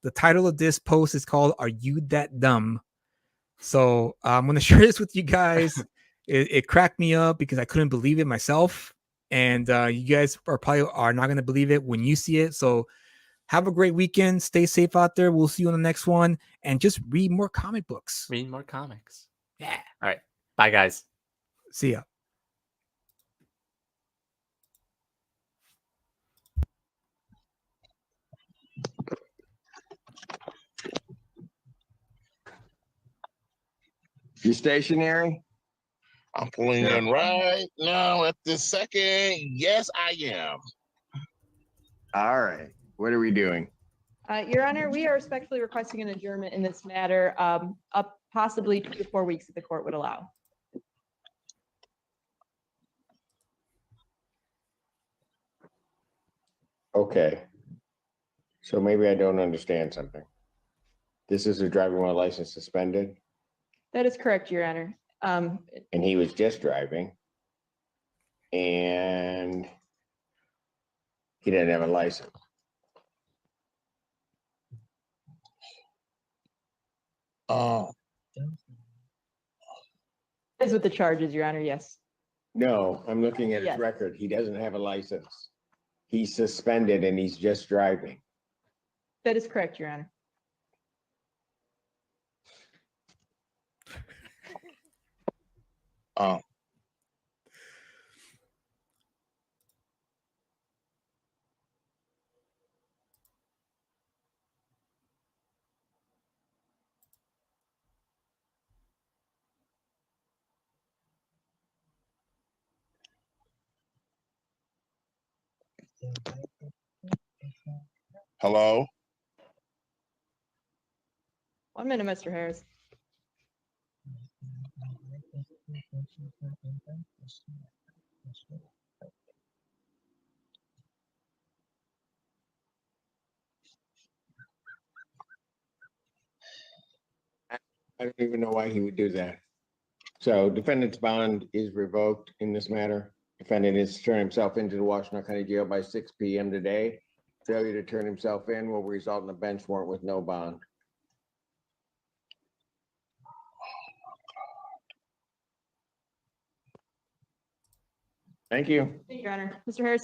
A: The title of this post is called "Are You That Dumb?" So I'm going to share this with you guys. It cracked me up because I couldn't believe it myself. And you guys are not going to believe it when you see it. So have a great weekend. Stay safe out there. We'll see you on the next one. And just read more comic books.
C: Read more comics.
A: Yeah.
C: All right. Bye, guys.
A: See ya.
D: You stationary?
E: I'm pulling in right now at this second. Yes, I am.
D: All right. What are we doing?
F: Your Honor, we are respectfully requesting an adjournment in this matter, up possibly 2 to 4 weeks if the court would allow.
D: Okay. So maybe I don't understand something. This is a driving while license suspended,
F: That is correct, Your Honor.
D: and he was just driving, and he didn't have a license.
E: Oh,
F: Is with the charges, Your Honor, yes.
D: No, I'm looking at his
F: Yes.
D: record. He doesn't have a license. He's suspended and he's just driving.
F: That is correct, Your Honor.
E: oh. Hello?
F: 1 minute, Mr. Harris.
D: I don't even know why he would do that. So defendant's bond is revoked in this matter. Defendant is turn himself into the Washington County Jail by 6 p.m. today. Failure to turn himself in will result in a bench warrant with no bond. Thank you.
F: Thank you, Your Honor. Mr. Harris.